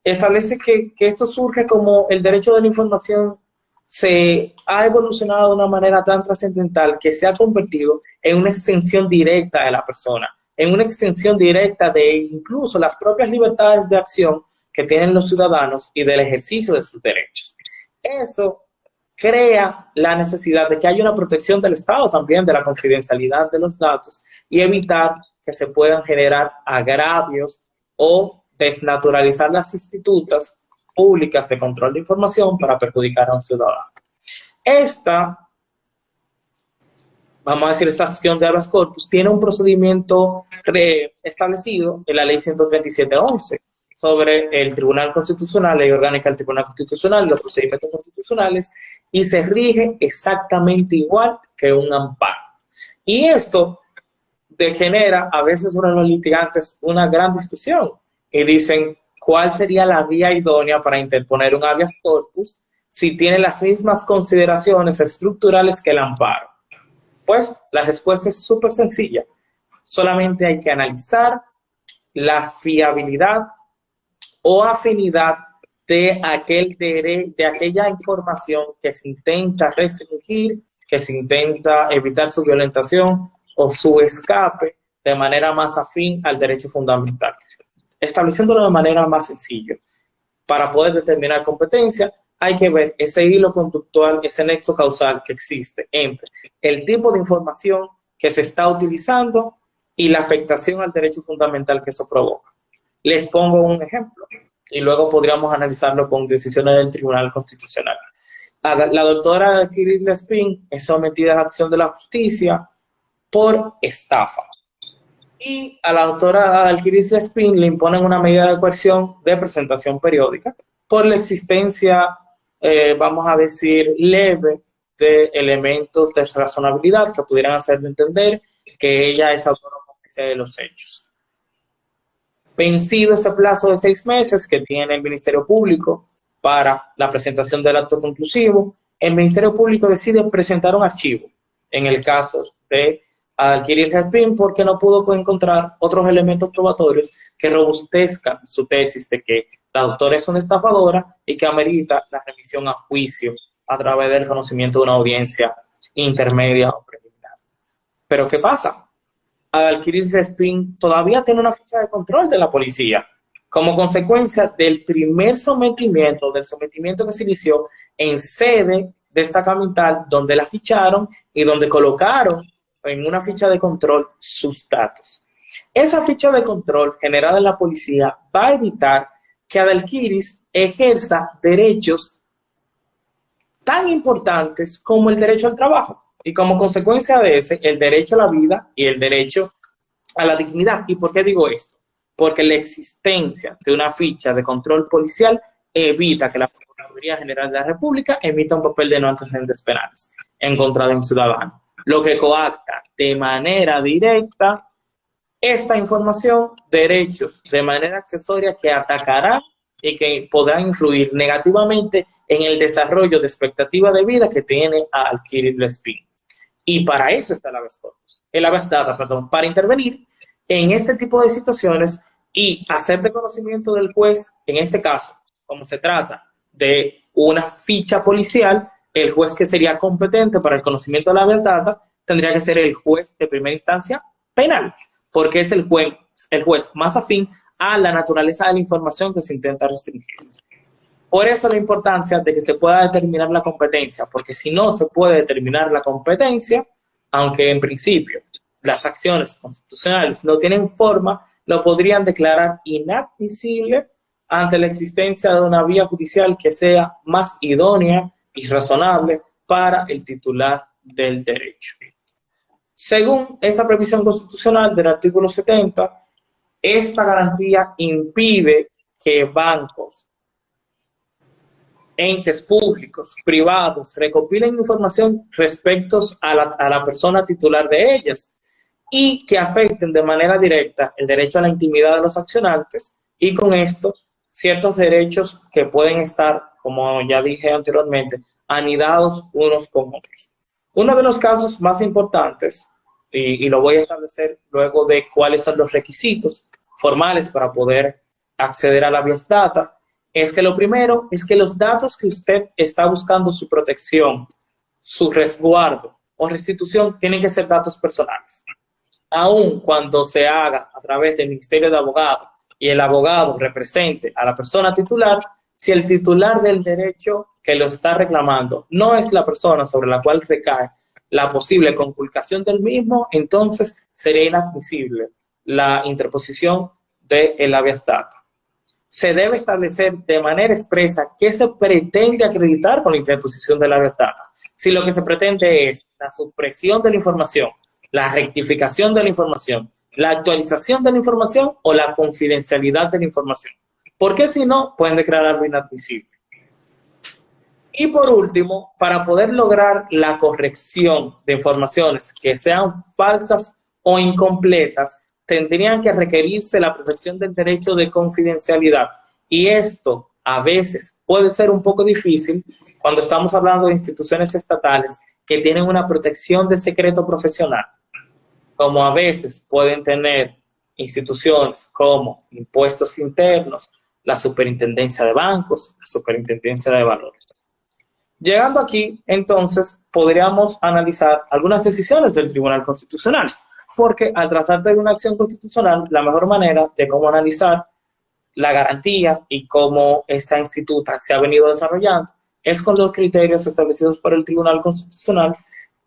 establece que esto surge como el derecho de la información se ha evolucionado de una manera tan trascendental que se ha convertido en una extensión directa de la persona, en una extensión directa de incluso las propias libertades de acción que tienen los ciudadanos y del ejercicio de sus derechos. Eso crea la necesidad de que haya una protección del Estado también de la confidencialidad de los datos y evitar que se puedan generar agravios o desnaturalizar las institutas públicas de control de información para perjudicar a un ciudadano. Vamos a decir, esta acción de habeas corpus tiene un procedimiento establecido en la ley 137.11 sobre el Tribunal Constitucional, ley orgánica del Tribunal Constitucional, los procedimientos constitucionales, y se rige exactamente igual que un amparo. Y esto genera a veces uno de los litigantes una gran discusión y dicen, ¿cuál sería la vía idónea para interponer un habeas corpus si tiene las mismas consideraciones estructurales que el amparo? Pues la respuesta es súper sencilla. Solamente hay que analizar la fiabilidad o afinidad de aquella información que se intenta restringir, que se intenta evitar su violentación o su escape de manera más afín al derecho fundamental. Estableciéndolo de manera más sencilla. Para poder determinar competencia, hay que ver ese hilo conductual, ese nexo causal que existe entre el tipo de información que se está utilizando y la afectación al derecho fundamental que eso provoca. Les pongo un ejemplo y luego podríamos analizarlo con decisiones del Tribunal Constitucional. La doctora Kiril Lespin es sometida a la acción de la justicia por estafa. Y a la doctora Alquiris Lespin le imponen una medida de coerción de presentación periódica por la existencia, vamos a decir, leve de elementos de razonabilidad que pudieran hacerle entender que ella es autora de los hechos. Vencido ese plazo de 6 meses que tiene el Ministerio Público para la presentación del acto conclusivo, el Ministerio Público decide presentar un archivo en el caso de Alquiris Lespin porque no pudo encontrar otros elementos probatorios que robustezcan su tesis de que la doctora es una estafadora y que amerita la remisión a juicio a través del conocimiento de una audiencia intermedia o preliminar. Pero ¿qué pasa? Alquiris Lespin todavía tiene una ficha de control de la policía como consecuencia del primer sometimiento, del sometimiento que se inició en sede destacamental donde la ficharon y donde colocaron en una ficha de control sus datos. Esa ficha de control generada en la policía va a evitar que Adalquiris ejerza derechos tan importantes como el derecho al trabajo y como consecuencia de ese, el derecho a la vida y el derecho a la dignidad. ¿Y por qué digo esto? Porque la existencia de una ficha de control policial evita que la Procuraduría General de la República emita un papel de no antecedentes penales en contra de un ciudadano, lo que coacta de manera directa esta información, derechos de manera accesoria que atacará y que podrá influir negativamente en el desarrollo de expectativa de vida que tiene Alquiris Lespin. Y para eso está el habeas data, para intervenir en este tipo de situaciones y hacer de conocimiento del juez, en este caso, como se trata de una ficha policial, el juez que sería competente para el conocimiento del habeas data tendría que ser el juez de primera instancia penal, porque es el juez más afín a la naturaleza de la información que se intenta restringir. Por eso la importancia de que se pueda determinar la competencia, porque si no se puede determinar la competencia, aunque en principio las acciones constitucionales no tienen forma, lo podrían declarar inadmisible ante la existencia de una vía judicial que sea más idónea y razonable para el titular del derecho. Según esta previsión constitucional del artículo 70, esta garantía impide que bancos, entes públicos, privados, recopilen información respecto a la persona titular de ellas y que afecten de manera directa el derecho a la intimidad de los accionantes y con esto ciertos derechos que pueden estar, como ya dije anteriormente, anidados unos con otros. Uno de los casos más importantes, y lo voy a establecer luego de cuáles son los requisitos formales para poder acceder a la habeas data, es que lo primero es que los datos que usted está buscando su protección, su resguardo o restitución tienen que ser datos personales. Aun cuando se haga a través del Ministerio de Abogados y el abogado represente a la persona titular, si el titular del derecho que lo está reclamando no es la persona sobre la cual recae la posible conculcación del mismo, entonces sería inadmisible la interposición del habeas data. Se debe establecer de manera expresa qué se pretende acreditar con la interposición del habeas data. Si lo que se pretende es la supresión de la información, la rectificación de la información, la actualización de la información o la confidencialidad de la información. Porque si no, pueden declararlo inadmisible. Y por último, para poder lograr la corrección de informaciones que sean falsas o incompletas, tendrían que requerirse la protección del derecho de confidencialidad. Y esto a veces puede ser un poco difícil cuando estamos hablando de instituciones estatales que tienen una protección de secreto profesional, como a veces pueden tener instituciones como impuestos internos, la superintendencia de bancos, la superintendencia de valores. Llegando aquí, entonces, podríamos analizar algunas decisiones del Tribunal Constitucional, porque al tratarse de una acción constitucional, la mejor manera de cómo analizar la garantía y cómo esta instituta se ha venido desarrollando es con los criterios establecidos por el Tribunal Constitucional,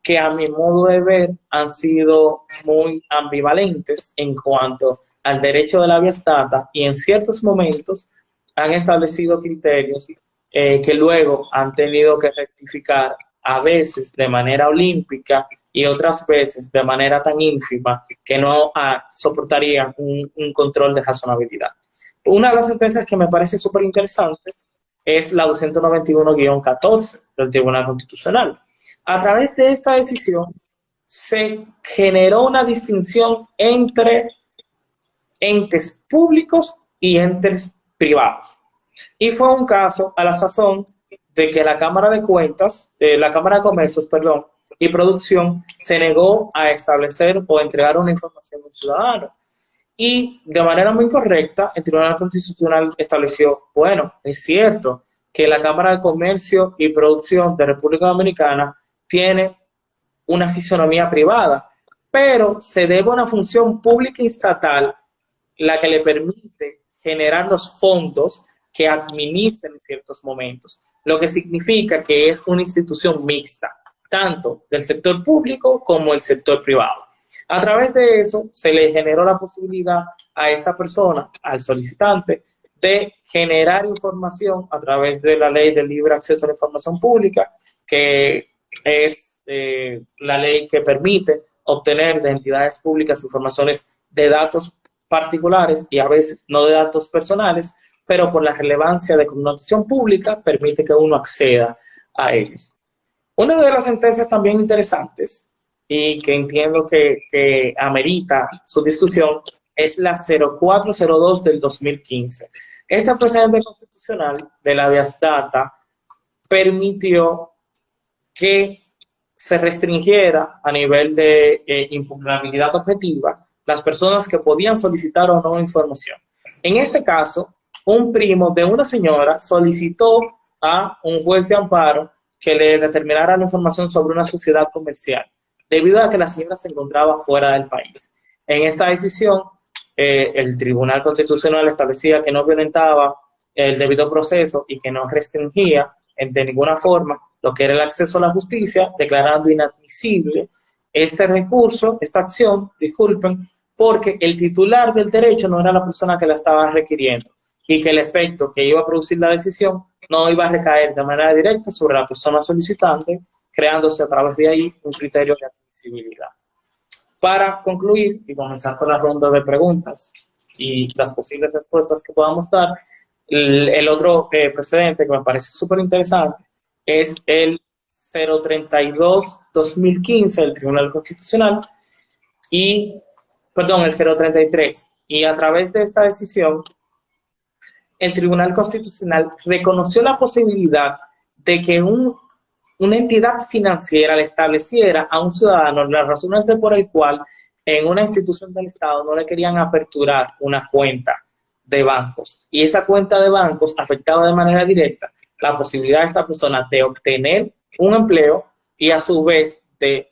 que a mi modo de ver han sido muy ambivalentes en cuanto al derecho de la habeas data y en ciertos momentos han establecido criterios que luego han tenido que rectificar a veces de manera olímpica y otras veces de manera tan ínfima que no soportarían un control de razonabilidad. Una de las sentencias que me parece súper interesantes es la 291-14 del Tribunal Constitucional. A través de esta decisión se generó una distinción entre entes públicos y entes privados. Y fue un caso a la sazón de que la Cámara de Cuentas, la Cámara de Comercio, perdón, y Producción se negó a establecer o entregar una información a un ciudadano. Y de manera muy correcta, el Tribunal Constitucional estableció, bueno, es cierto que la Cámara de Comercio y Producción de República Dominicana tiene una fisonomía privada, pero se debe a una función pública y estatal la que le permite generar los fondos que administran en ciertos momentos, lo que significa que es una institución mixta, tanto del sector público como el sector privado. A través de eso se le generó la posibilidad a esta persona, al solicitante, de generar información a través de la Ley del Libre Acceso a la Información Pública, que es la ley que permite obtener de entidades públicas informaciones de datos particulares y a veces no de datos personales, pero por la relevancia de connotación pública permite que uno acceda a ellos. Una de las sentencias también interesantes y que entiendo que amerita su discusión es la 0402 del 2015. Este precedente constitucional de la habeas data permitió que se restringiera a nivel de impugnabilidad objetiva las personas que podían solicitar o no información. En este caso, un primo de una señora solicitó a un juez de amparo que le determinara la información sobre una sociedad comercial, debido a que la señora se encontraba fuera del país. En esta decisión, el Tribunal Constitucional establecía que no violentaba el debido proceso y que no restringía de ninguna forma lo que era el acceso a la justicia, declarando inadmisible este recurso, esta acción, disculpen, porque el titular del derecho no era la persona que la estaba requiriendo y que el efecto que iba a producir la decisión no iba a recaer de manera directa sobre la persona solicitante, creándose a través de ahí un criterio de admisibilidad. Para concluir y comenzar con la ronda de preguntas y las posibles respuestas que podamos dar, el otro precedente que me parece súper interesante es el 032-2015 del Tribunal Constitucional y, perdón, el 033. Y a través de esta decisión, el Tribunal Constitucional reconoció la posibilidad de que una entidad financiera le estableciera a un ciudadano las razones por el cual en una institución del Estado no le querían aperturar una cuenta de bancos. Y esa cuenta de bancos afectaba de manera directa la posibilidad de esta persona de obtener un empleo y a su vez de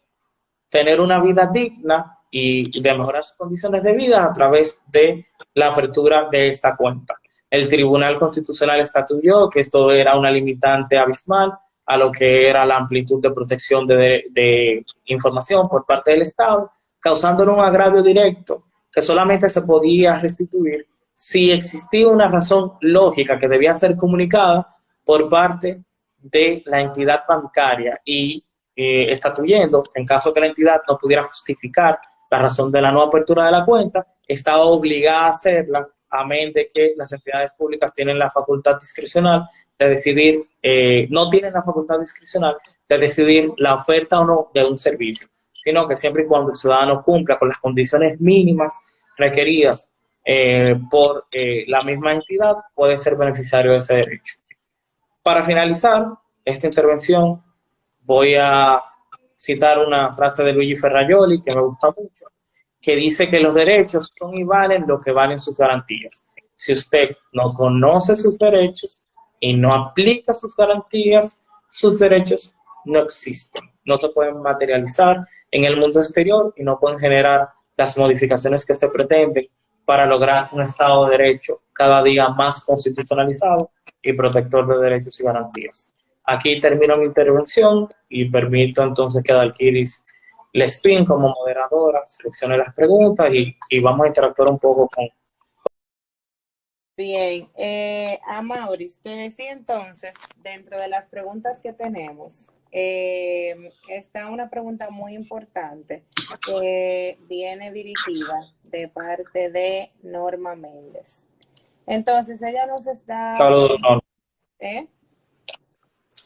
tener una vida digna y de mejorar sus condiciones de vida a través de la apertura de esta cuenta. El Tribunal Constitucional estatuyó que esto era una limitante abismal a lo que era la amplitud de protección de información por parte del Estado, causándole un agravio directo que solamente se podía restituir si existía una razón lógica que debía ser comunicada por parte de la entidad bancaria y estatuyendo que en caso que la entidad no pudiera justificar la razón de la no apertura de la cuenta, estaba obligada a hacerla, amén de que las entidades públicas tienen la facultad discrecional de decidir, no tienen la facultad discrecional de decidir la oferta o no de un servicio, sino que siempre y cuando el ciudadano cumpla con las condiciones mínimas requeridas por la misma entidad, puede ser beneficiario de ese derecho. Para finalizar esta intervención, voy a citar una frase de Luigi Ferrajoli que me gusta mucho, que dice que los derechos son y valen lo que valen sus garantías. Si usted no conoce sus derechos y no aplica sus garantías, sus derechos no existen, no se pueden materializar en el mundo exterior y no pueden generar las modificaciones que se pretenden para lograr un Estado de Derecho cada día más constitucionalizado y protector de derechos y garantías. Aquí termino mi intervención y permito entonces que Dalkiris Lespin como moderadora seleccione las preguntas y vamos a interactuar un poco con... Bien, a Maurice, te decía entonces, dentro de las preguntas que tenemos, está una pregunta muy importante que viene dirigida de parte de Norma Méndez. Entonces, ella nos está... Saludos, Norma. ¿Eh?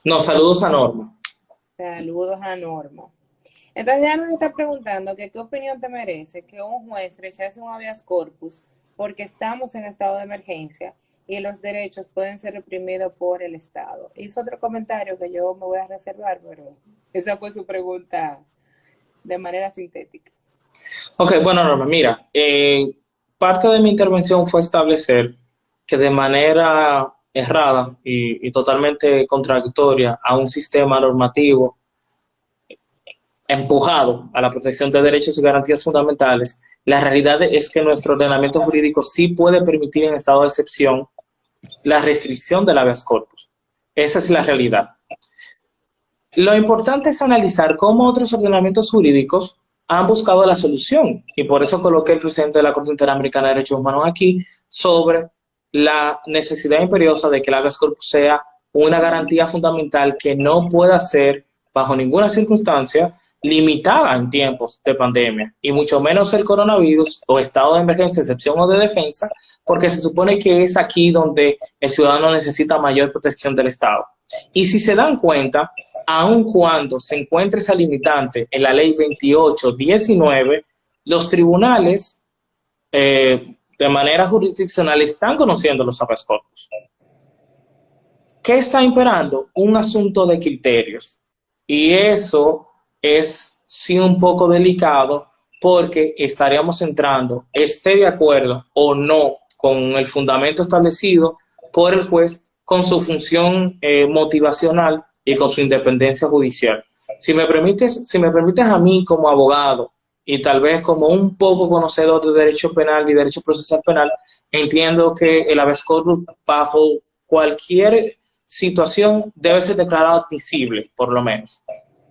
No, saludos a Norma. Saludos a Norma. Entonces ella nos está preguntando que qué opinión te merece que un juez rechace un habeas corpus porque estamos en estado de emergencia y los derechos pueden ser reprimidos por el Estado. Hizo otro comentario que yo me voy a reservar, pero esa fue su pregunta de manera sintética. Ok, bueno, Norma, mira, parte de mi intervención fue establecer que de manera errada y totalmente contradictoria a un sistema normativo empujado a la protección de derechos y garantías fundamentales, la realidad es que nuestro ordenamiento jurídico sí puede permitir en estado de excepción la restricción del habeas corpus. Esa es la realidad. Lo importante es analizar cómo otros ordenamientos jurídicos han buscado la solución, y por eso coloqué el presidente de la Corte Interamericana de Derechos Humanos aquí, sobre la necesidad imperiosa de que el habeas corpus sea una garantía fundamental que no pueda ser, bajo ninguna circunstancia, limitada en tiempos de pandemia, y mucho menos el coronavirus o estado de emergencia, excepción o de defensa, porque se supone que es aquí donde el ciudadano necesita mayor protección del Estado. Y si se dan cuenta, aun cuando se encuentre esa limitante en la ley 2819, los tribunales de manera jurisdiccional están conociendo los habeas corpus. ¿Qué está imperando? Un asunto de criterios. Y eso es sí un poco delicado porque estaríamos entrando, esté de acuerdo o no con el fundamento establecido por el juez, con su función motivacional y con su independencia judicial. Si me permites a mí como abogado y tal vez como un poco conocedor de derecho penal y derecho procesal penal, entiendo que el habeas corpus bajo cualquier situación debe ser declarado admisible, por lo menos.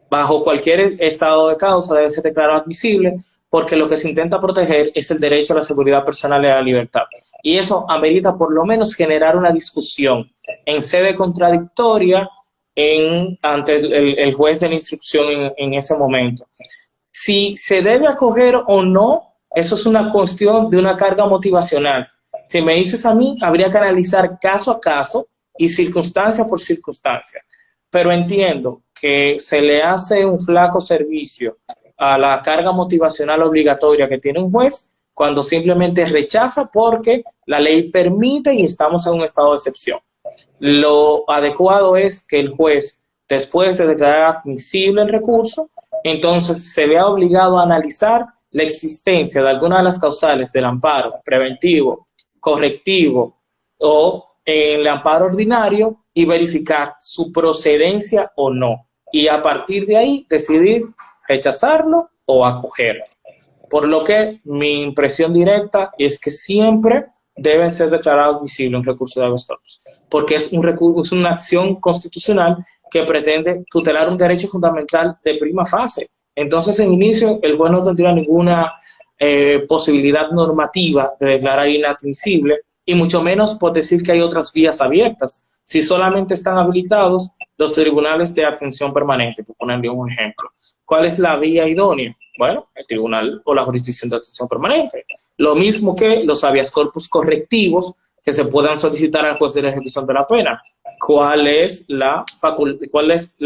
Bajo cualquier estado de causa debe ser declarado admisible porque lo que se intenta proteger es el derecho a la seguridad personal y a la libertad. Y eso amerita por lo menos generar una discusión en sede contradictoria ante el juez de la instrucción en ese momento. Si se debe acoger o no, eso es una cuestión de una carga motivacional. Si me dices a mí, habría que analizar caso a caso y circunstancia por circunstancia. Pero entiendo que se le hace un flaco servicio a la carga motivacional obligatoria que tiene un juez cuando simplemente rechaza porque la ley permite y estamos en un estado de excepción. Lo adecuado es que el juez, después de declarar admisible el recurso, entonces se vea obligado a analizar la existencia de alguna de las causales del amparo preventivo, correctivo o el amparo ordinario y verificar su procedencia o no. Y a partir de ahí decidir rechazarlo o acogerlo. Por lo que mi impresión directa es que siempre deben ser declarados admisibles un recurso de habeas corpus, porque es un recurso, es una acción constitucional que pretende tutelar un derecho fundamental de prima fase. Entonces, en inicio, el juez no tendría ninguna posibilidad normativa de declarar inadmisible, y mucho menos por decir que hay otras vías abiertas, si solamente están habilitados los tribunales de atención permanente, por ponerle un ejemplo. ¿Cuál es la vía idónea? Bueno, el tribunal o la jurisdicción de atención permanente. Lo mismo que los habeas corpus correctivos que se puedan solicitar al juez de la ejecución de la pena. ¿Cuál es la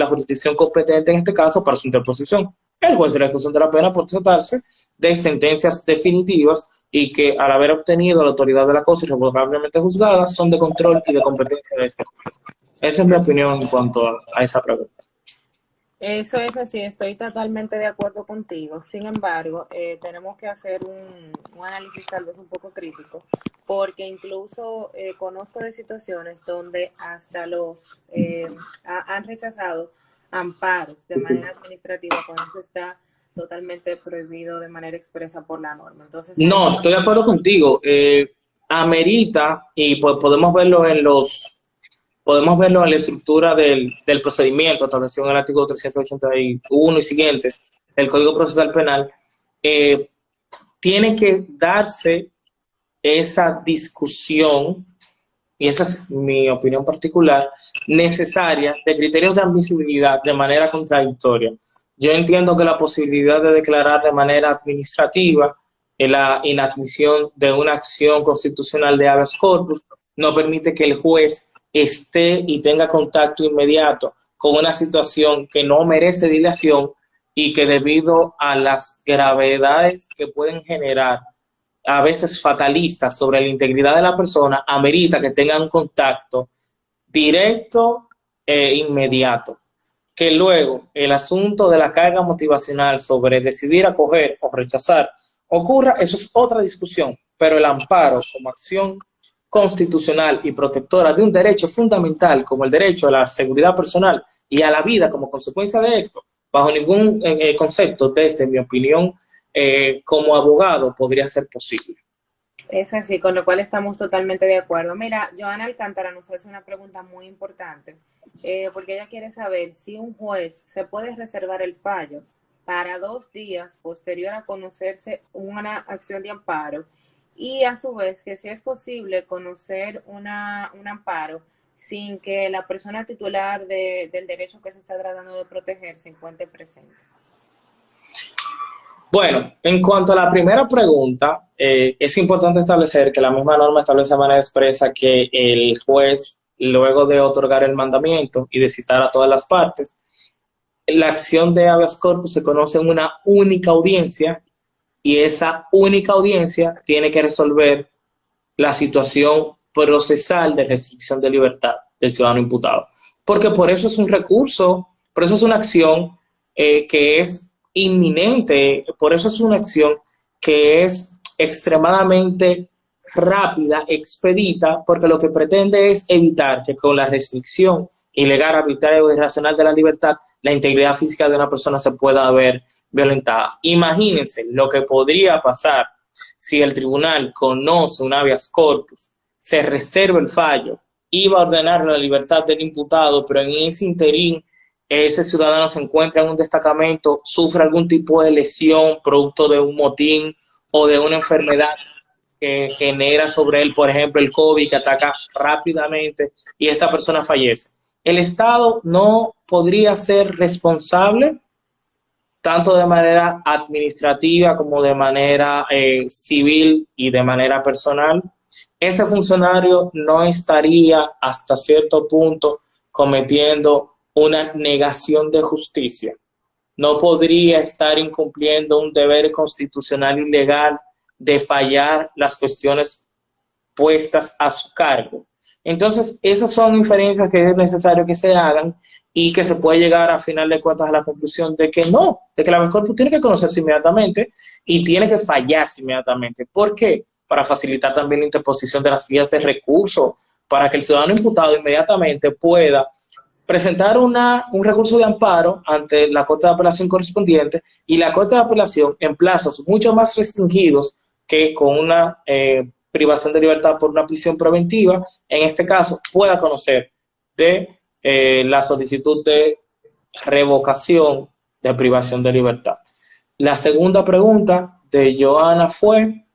jurisdicción competente en este caso para su interposición? El juez de la ejecución de la pena, por tratarse de sentencias definitivas y que al haber obtenido la autoridad de la cosa irrevocablemente juzgadas son de control y de competencia de este juez. Esa es mi opinión en cuanto a esa pregunta. Eso es así, estoy totalmente de acuerdo contigo. Sin embargo, tenemos que hacer un análisis tal vez un poco crítico, porque incluso conozco de situaciones donde hasta han rechazado amparos de manera administrativa cuando eso está totalmente prohibido de manera expresa por la norma. Entonces, no, estoy de acuerdo contigo. Amerita, y pues podemos verlo en la estructura del procedimiento establecido en el artículo 381 y siguientes del Código Procesal Penal, tiene que darse esa discusión, y esa es mi opinión particular, necesaria de criterios de admisibilidad de manera contradictoria. Yo entiendo que la posibilidad de declarar de manera administrativa la inadmisión de una acción constitucional de habeas corpus no permite que el juez esté y tenga contacto inmediato con una situación que no merece dilación y que debido a las gravedades que pueden generar, a veces fatalistas, sobre la integridad de la persona, amerita que tengan un contacto directo e inmediato. Que luego el asunto de la carga motivacional sobre decidir acoger o rechazar ocurra, eso es otra discusión, pero el amparo como acción constitucional y protectora de un derecho fundamental como el derecho a la seguridad personal y a la vida como consecuencia de esto, bajo ningún concepto, desde mi opinión, como abogado, podría ser posible. Es así, con lo cual estamos totalmente de acuerdo. Mira, Joana Alcántara nos hace una pregunta muy importante, porque ella quiere saber si un juez se puede reservar el fallo para 2 días posterior a conocerse una acción de amparo, y a su vez que si es posible conocer un amparo sin que la persona titular del derecho que se está tratando de proteger se encuentre presente. Bueno, en cuanto a la primera pregunta, es importante establecer que la misma norma establece de manera expresa que el juez, luego de otorgar el mandamiento y de citar a todas las partes, la acción de habeas corpus se conoce en una única audiencia, y esa única audiencia tiene que resolver la situación procesal de restricción de libertad del ciudadano imputado. Porque por eso es un recurso, por eso es una acción que es inminente, por eso es una acción que es extremadamente rápida, expedita, porque lo que pretende es evitar que con la restricción ilegal, arbitraria o irracional de la libertad, la integridad física de una persona se pueda ver violentada. Imagínense lo que podría pasar si el tribunal conoce un habeas corpus, se reserva el fallo, iba a ordenar la libertad del imputado, pero en ese interín ese ciudadano se encuentra en un destacamento, sufre algún tipo de lesión producto de un motín o de una enfermedad que genera sobre él, por ejemplo, el COVID, que ataca rápidamente y esta persona fallece. El Estado no podría ser responsable tanto de manera administrativa como de manera civil y de manera personal. Ese funcionario no estaría hasta cierto punto cometiendo una negación de justicia. No podría estar incumpliendo un deber constitucional y legal de fallar las cuestiones puestas a su cargo. Entonces, esas son inferencias que es necesario que se hagan y que se puede llegar a final de cuentas a la conclusión de que no, de que la habeas corpus tiene que conocerse inmediatamente y tiene que fallarse inmediatamente. ¿Por qué? Para facilitar también la interposición de las vías de recurso, para que el ciudadano imputado inmediatamente pueda presentar un recurso de amparo ante la Corte de Apelación correspondiente y la Corte de Apelación en plazos mucho más restringidos que con una privación de libertad por una prisión preventiva, en este caso pueda conocer de la solicitud de revocación de privación de libertad. La segunda pregunta de Joana fue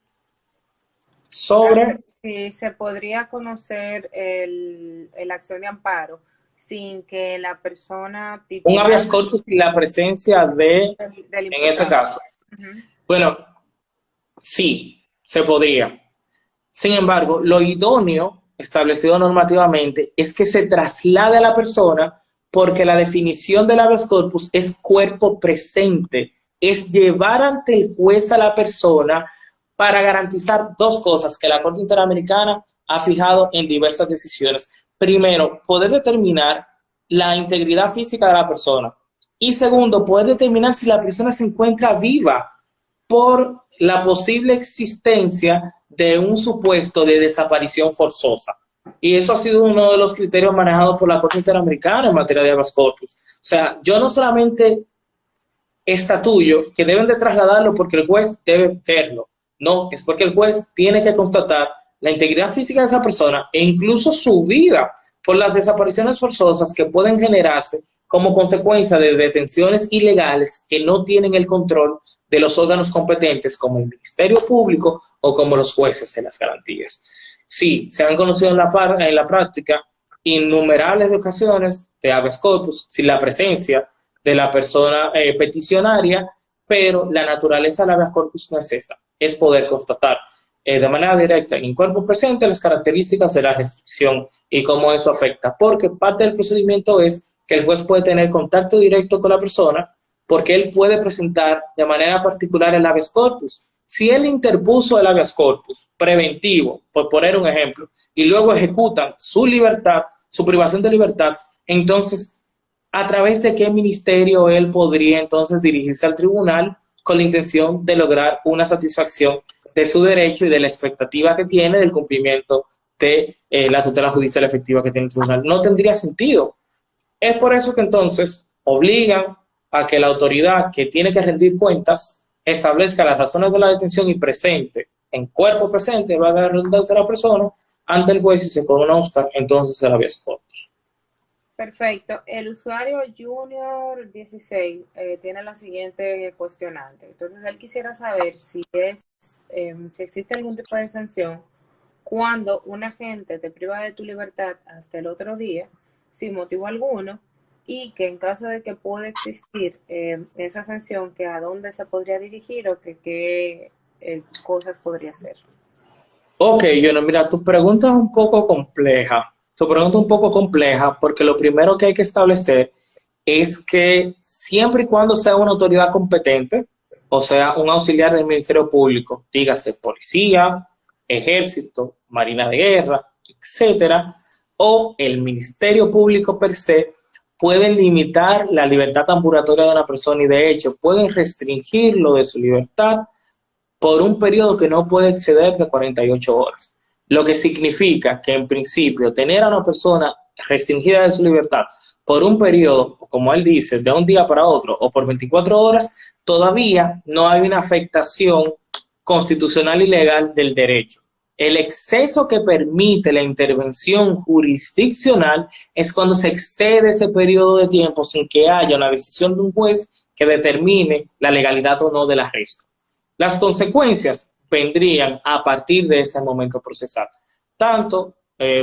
sobre... Si se podría conocer la acción de amparo sin que la persona... Un habeas corpus y la presencia de... del en este caso. Bueno, sí, se podría. Sin embargo, lo idóneo establecido normativamente es que se traslade a la persona porque la definición del habeas corpus es cuerpo presente, es llevar ante el juez a la persona para garantizar dos cosas que la Corte Interamericana ha fijado en diversas decisiones. Primero, poder determinar la integridad física de la persona. Y segundo, poder determinar si la persona se encuentra viva por la posible existencia de un supuesto de desaparición forzosa. Y eso ha sido uno de los criterios manejados por la Corte Interamericana en materia de habeas corpus. O sea, yo no solamente estatuyo que deben de trasladarlo porque el juez debe verlo. No, es porque el juez tiene que constatar la integridad física de esa persona e incluso su vida por las desapariciones forzosas que pueden generarse como consecuencia de detenciones ilegales que no tienen el control de los órganos competentes como el Ministerio Público o como los jueces de las garantías. Sí, se han conocido en la práctica innumerables ocasiones de habeas corpus sin la presencia de la persona peticionaria, pero la naturaleza del habeas corpus no es esa, es poder constatar de manera directa en cuerpo presente las características de la restricción y cómo eso afecta, porque parte del procedimiento es que el juez puede tener contacto directo con la persona porque él puede presentar de manera particular el habeas corpus. Si él interpuso el habeas corpus preventivo, por poner un ejemplo, y luego ejecutan su libertad, su privación de libertad, entonces, ¿a través de qué ministerio él podría entonces dirigirse al tribunal con la intención de lograr una satisfacción de su derecho y de la expectativa que tiene del cumplimiento de la tutela judicial efectiva que tiene el tribunal? No tendría sentido. Es por eso que entonces obligan a que la autoridad que tiene que rendir cuentas establezca las razones de la detención y presente, en cuerpo presente, va a dar redundancia a la persona ante el juez y se conozca entonces el habeas corpus. Perfecto. El usuario Junior 16 tiene la siguiente cuestionante. Entonces, él quisiera saber si existe algún tipo de sanción cuando un agente te priva de tu libertad hasta el otro día, sin motivo alguno, y que en caso de que pueda existir esa sanción, que a dónde se podría dirigir o que qué cosas podría hacer. Ok, Jono, mira, tu pregunta es un poco compleja. Tu pregunta es un poco compleja porque lo primero que hay que establecer es que siempre y cuando sea una autoridad competente, o sea, un auxiliar del Ministerio Público, dígase policía, ejército, marina de guerra, etcétera, o el Ministerio Público per se, pueden limitar la libertad ambulatoria de una persona y de hecho pueden restringirlo de su libertad por un periodo que no puede exceder de 48 horas. Lo que significa que en principio tener a una persona restringida de su libertad por un periodo, como él dice, de un día para otro o por 24 horas, todavía no hay una afectación constitucional y legal del derecho. El exceso que permite la intervención jurisdiccional es cuando se excede ese periodo de tiempo sin que haya una decisión de un juez que determine la legalidad o no del arresto. Las consecuencias vendrían a partir de ese momento procesal, tanto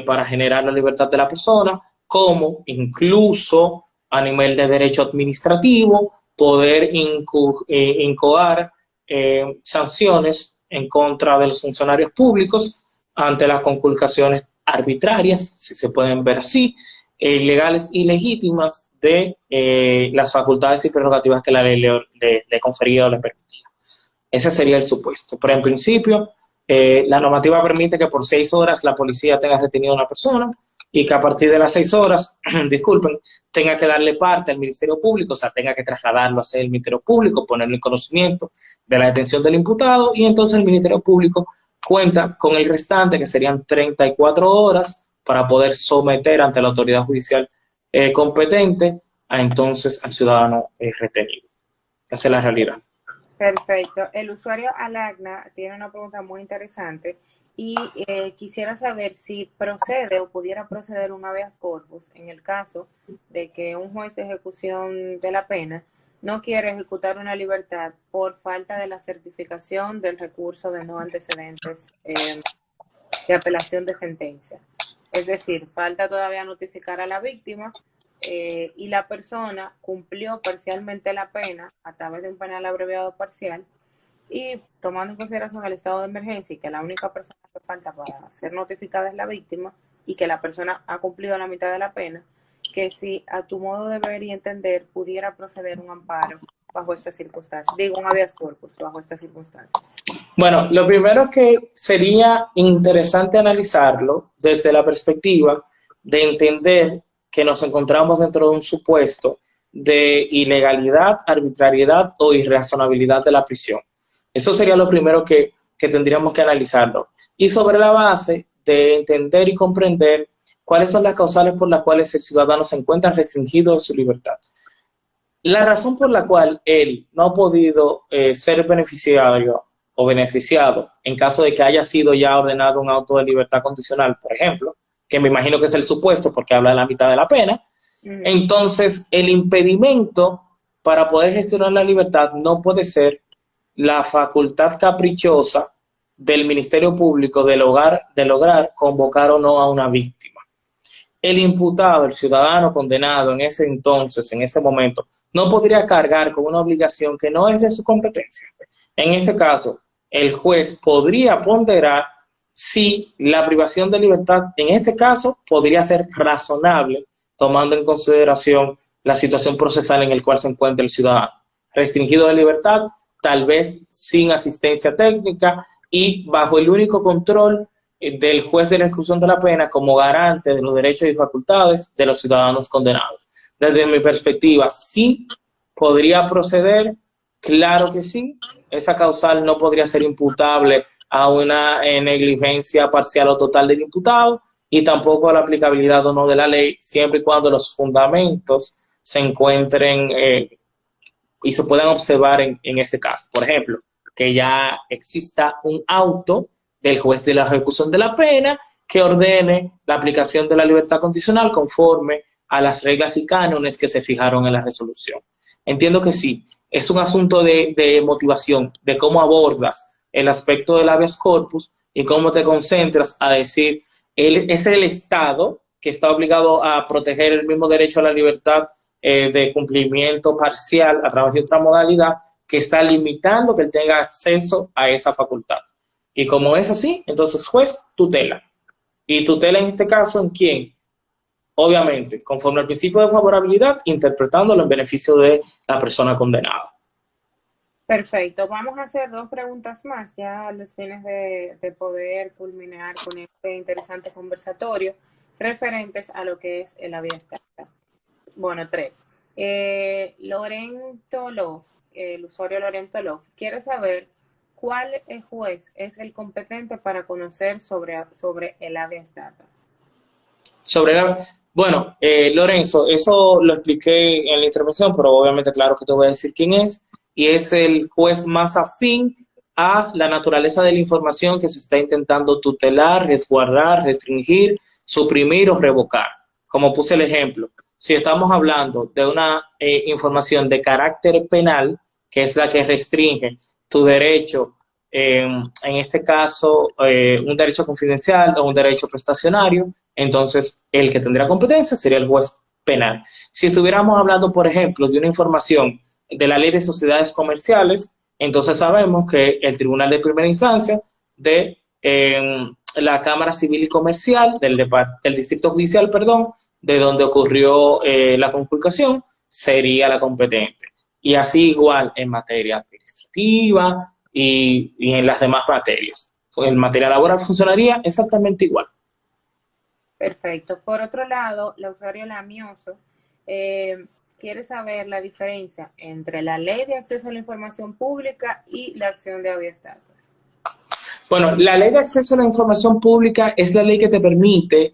para generar la libertad de la persona, como incluso a nivel de derecho administrativo, poder incoar sanciones en contra de los funcionarios públicos ante las conculcaciones arbitrarias, si se pueden ver así, ilegales y legítimas de las facultades y prerrogativas que la ley le confería o le permitía. Ese sería el supuesto. Pero en principio, la normativa permite que por 6 horas la policía tenga retenido a una persona y que a partir de las 6 horas, disculpen, tenga que darle parte al Ministerio Público, o sea, tenga que trasladarlo hacia el Ministerio Público, ponerle en conocimiento de la detención del imputado, y entonces el Ministerio Público cuenta con el restante, que serían 34 horas, para poder someter ante la autoridad judicial competente a entonces al ciudadano retenido. Esa es la realidad. Perfecto. El usuario Alagna tiene una pregunta muy interesante y quisiera saber si procede o pudiera proceder un habeas corpus en el caso de que un juez de ejecución de la pena no quiere ejecutar una libertad por falta de la certificación del recurso de no antecedentes de apelación de sentencia. Es decir, falta todavía notificar a la víctima y la persona cumplió parcialmente la pena a través de un penal abreviado parcial, y tomando en consideración el estado de emergencia y que la única persona que falta para ser notificada es la víctima y que la persona ha cumplido la mitad de la pena, que si a tu modo de ver y entender pudiera proceder un amparo bajo estas circunstancias, digo un habeas corpus bajo estas circunstancias. Bueno, lo primero que sería interesante analizarlo desde la perspectiva de entender que nos encontramos dentro de un supuesto de ilegalidad, arbitrariedad o irrazonabilidad de la prisión. Eso sería lo primero que tendríamos que analizarlo. Y sobre la base de entender y comprender cuáles son las causales por las cuales el ciudadano se encuentra restringido de su libertad. La razón por la cual él no ha podido ser beneficiario o beneficiado en caso de que haya sido ya ordenado un auto de libertad condicional, por ejemplo, que me imagino que es el supuesto porque habla de la mitad de la pena, entonces el impedimento para poder gestionar la libertad no puede ser la facultad caprichosa del Ministerio Público de lograr convocar o no a una víctima. El imputado, el ciudadano condenado en ese entonces, en ese momento, no podría cargar con una obligación que no es de su competencia. En este caso, el juez podría ponderar si la privación de libertad, en este caso, podría ser razonable, tomando en consideración la situación procesal en la cual se encuentra el ciudadano. Restringido de libertad, tal vez sin asistencia técnica y bajo el único control del juez de la ejecución de la pena como garante de los derechos y facultades de los ciudadanos condenados. Desde mi perspectiva, sí podría proceder, claro que sí. Esa causal no podría ser imputable a una negligencia parcial o total del imputado y tampoco a la aplicabilidad o no de la ley, siempre y cuando los fundamentos se encuentren y se puedan observar en ese caso. Por ejemplo, que ya exista un auto del juez de la ejecución de la pena que ordene la aplicación de la libertad condicional conforme a las reglas y cánones que se fijaron en la resolución. Entiendo que sí, es un asunto de motivación, de cómo abordas el aspecto del habeas corpus y cómo te concentras a decir, es el Estado que está obligado a proteger el mismo derecho a la libertad de cumplimiento parcial a través de otra modalidad que está limitando que él tenga acceso a esa facultad. Y como es así, entonces juez tutela. ¿Y tutela en este caso en quién? Obviamente, conforme al principio de favorabilidad, interpretándolo en beneficio de la persona condenada. Perfecto. Vamos a hacer 2 preguntas más ya a los fines de poder culminar con este interesante conversatorio referentes a lo que es el habeas data. Bueno, 3. Lorento Love, el usuario Lorento Love, quiere saber cuál juez es el competente para conocer sobre el habeas data. Bueno, Lorenzo, eso lo expliqué en la intervención, pero obviamente claro que te voy a decir quién es, y es el juez más afín a la naturaleza de la información que se está intentando tutelar, resguardar, restringir, suprimir o revocar. Como puse el ejemplo, si estamos hablando de una información de carácter penal, que es la que restringe tu derecho, en este caso, un derecho confidencial o un derecho prestacionario, entonces el que tendría competencia sería el juez penal. Si estuviéramos hablando, por ejemplo, de una información de la ley de sociedades comerciales, entonces sabemos que el Tribunal de Primera Instancia de la Cámara Civil y Comercial del Distrito Judicial, perdón, de donde ocurrió la conculcación, sería la competente. Y así igual en materia administrativa y en las demás materias. En materia laboral funcionaría exactamente igual. Perfecto. Por otro lado, la usuario Lamioso quiere saber la diferencia entre la Ley de Acceso a la Información Pública y la acción de habeas datos. Bueno, la ley de acceso a la información pública es la ley que te permite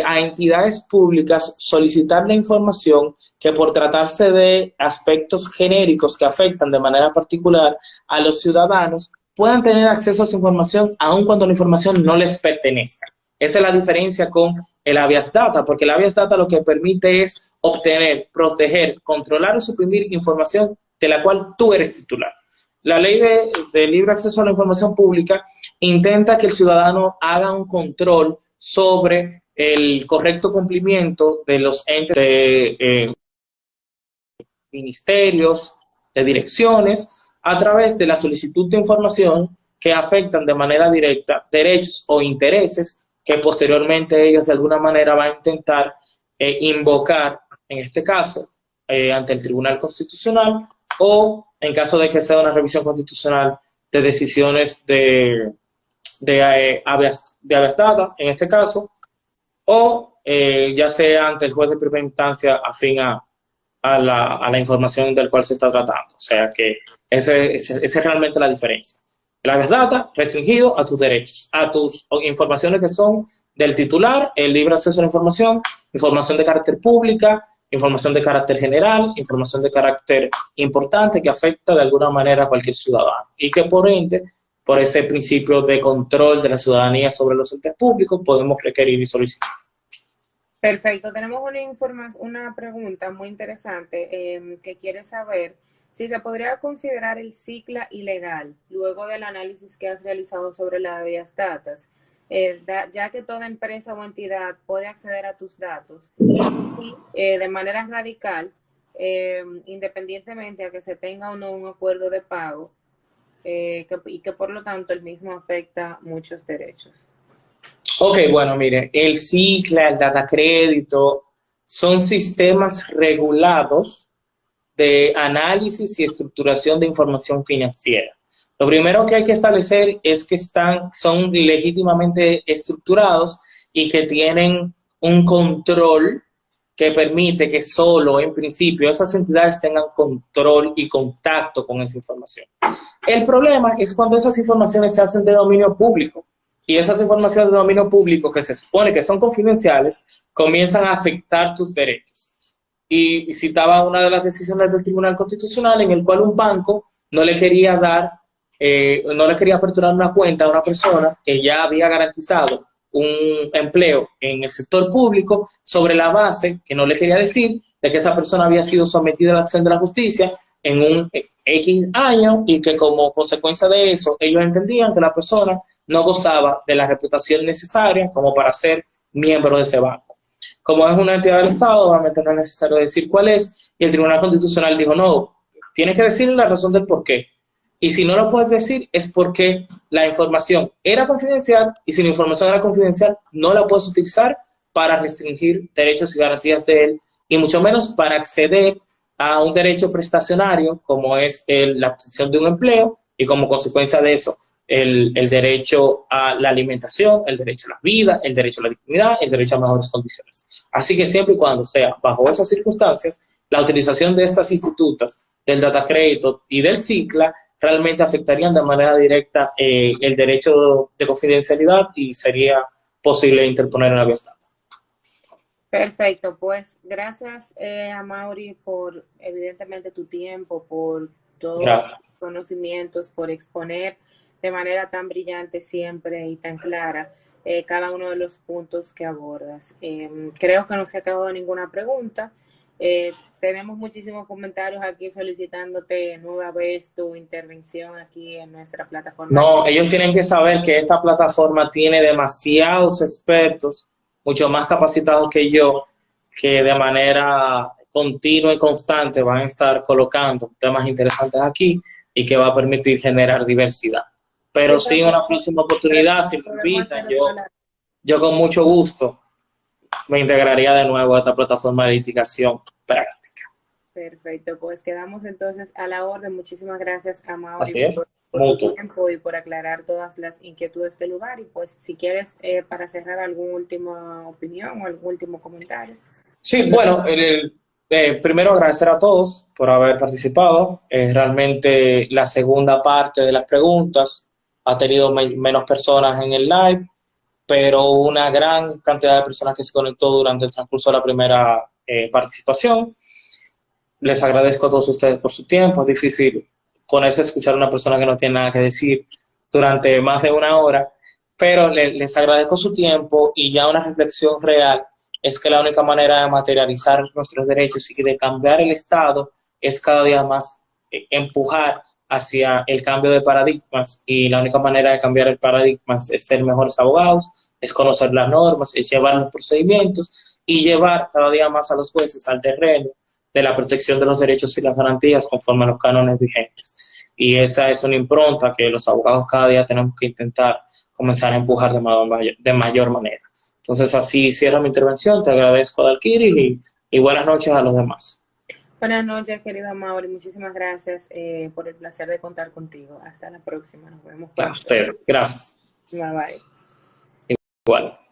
a entidades públicas solicitar la información que por tratarse de aspectos genéricos que afectan de manera particular a los ciudadanos, puedan tener acceso a esa información aun cuando la información no les pertenezca. Esa es la diferencia con el habeas data, porque el habeas data lo que permite es obtener, proteger, controlar o suprimir información de la cual tú eres titular. La ley de libre acceso a la información pública intenta que el ciudadano haga un control sobre el correcto cumplimiento de los entes de ministerios, de direcciones, a través de la solicitud de información que afectan de manera directa derechos o intereses que posteriormente ellos de alguna manera van a intentar invocar, en este caso, ante el Tribunal Constitucional o en caso de que sea una revisión constitucional de decisiones de habeas data, en este caso, o ya sea ante el juez de primera instancia afín a la información del cual se está tratando. O sea que esa es realmente la diferencia. El habeas data restringido a tus derechos, a tus informaciones que son del titular, el libre acceso a la información de carácter pública, información de carácter general, información de carácter importante que afecta de alguna manera a cualquier ciudadano y que por ende, por ese principio de control de la ciudadanía sobre los entes públicos, podemos requerir y solicitar. Perfecto. Tenemos una pregunta muy interesante que quiere saber si se podría considerar el CICLA ilegal luego del análisis que has realizado sobre las habeas datas, ya que toda empresa o entidad puede acceder a tus datos y de manera radical, independientemente a que se tenga o no un acuerdo de pago, y que por lo tanto el mismo afecta muchos derechos. Ok, bueno, mire, el CICLA, el data crédito, son sistemas regulados de análisis y estructuración de información financiera. Lo primero que hay que establecer es que son legítimamente estructurados y que tienen un control que permite que solo, en principio, esas entidades tengan control y contacto con esa información. El problema es cuando esas informaciones se hacen de dominio público y esas informaciones de dominio público que se supone que son confidenciales comienzan a afectar tus derechos. Y citaba una de las decisiones del Tribunal Constitucional en el cual un banco no le quería aperturar una cuenta a una persona que ya había garantizado un empleo en el sector público sobre la base, que no le quería decir, de que esa persona había sido sometida a la acción de la justicia en un X año y que como consecuencia de eso ellos entendían que la persona no gozaba de la reputación necesaria como para ser miembro de ese banco. Como es una entidad del Estado, obviamente no es necesario decir cuál es, y el Tribunal Constitucional dijo, no, tienes que decir la razón del por qué. Y si no lo puedes decir es porque la información era confidencial y si la información era confidencial no la puedes utilizar para restringir derechos y garantías de él y mucho menos para acceder a un derecho prestacionario como es la obtención de un empleo y como consecuencia de eso el derecho a la alimentación, el derecho a la vida, el derecho a la dignidad, el derecho a mejores condiciones. Así que siempre y cuando sea bajo esas circunstancias, la utilización de estas institutas, del data crédito y del CICLA, realmente afectarían de manera directa el derecho de confidencialidad y sería posible interponer una habeas data. Perfecto, pues gracias a Mauri por evidentemente tu tiempo, por todo Gracias. conocimientos, por exponer de manera tan brillante siempre y tan clara cada uno de los puntos que abordas. Creo que no se acabó ninguna pregunta. Tenemos muchísimos comentarios aquí solicitándote nueva vez tu intervención aquí en nuestra plataforma. No, ellos tienen que saber que esta plataforma tiene demasiados expertos, mucho más capacitados que yo, que de manera continua y constante van a estar colocando temas interesantes aquí y que va a permitir generar diversidad. Pero sí, en una próxima oportunidad, si me invitan, yo con mucho gusto me integraría de nuevo a esta plataforma de litigación práctica. Perfecto, pues quedamos entonces a la orden. Muchísimas gracias a Así es. por tu tiempo y por aclarar todas las inquietudes del lugar. Y pues si quieres, para cerrar, alguna última opinión o algún último comentario. Sí, bueno, primero agradecer a todos por haber participado. Realmente la segunda parte de las preguntas ha tenido menos personas en el live, pero una gran cantidad de personas que se conectó durante el transcurso de la primera participación. Les agradezco a todos ustedes por su tiempo. Es difícil ponerse a escuchar a una persona que no tiene nada que decir durante más de una hora, pero les agradezco su tiempo y ya una reflexión real es que la única manera de materializar nuestros derechos y de cambiar el Estado es cada día más empujar hacia el cambio de paradigmas, y la única manera de cambiar el paradigma es ser mejores abogados, es conocer las normas, es llevar los procedimientos y llevar cada día más a los jueces al terreno de la protección de los derechos y las garantías conforme a los cánones vigentes. Y esa es una impronta que los abogados cada día tenemos que intentar comenzar a empujar de mayor manera. Entonces, así cierro mi intervención. Te agradezco, Dalkiri, y buenas noches a los demás. Buenas noches, querido Mauri. Muchísimas gracias por el placer de contar contigo. Hasta la próxima. Nos vemos. A usted. Gracias. Bye bye. Igual.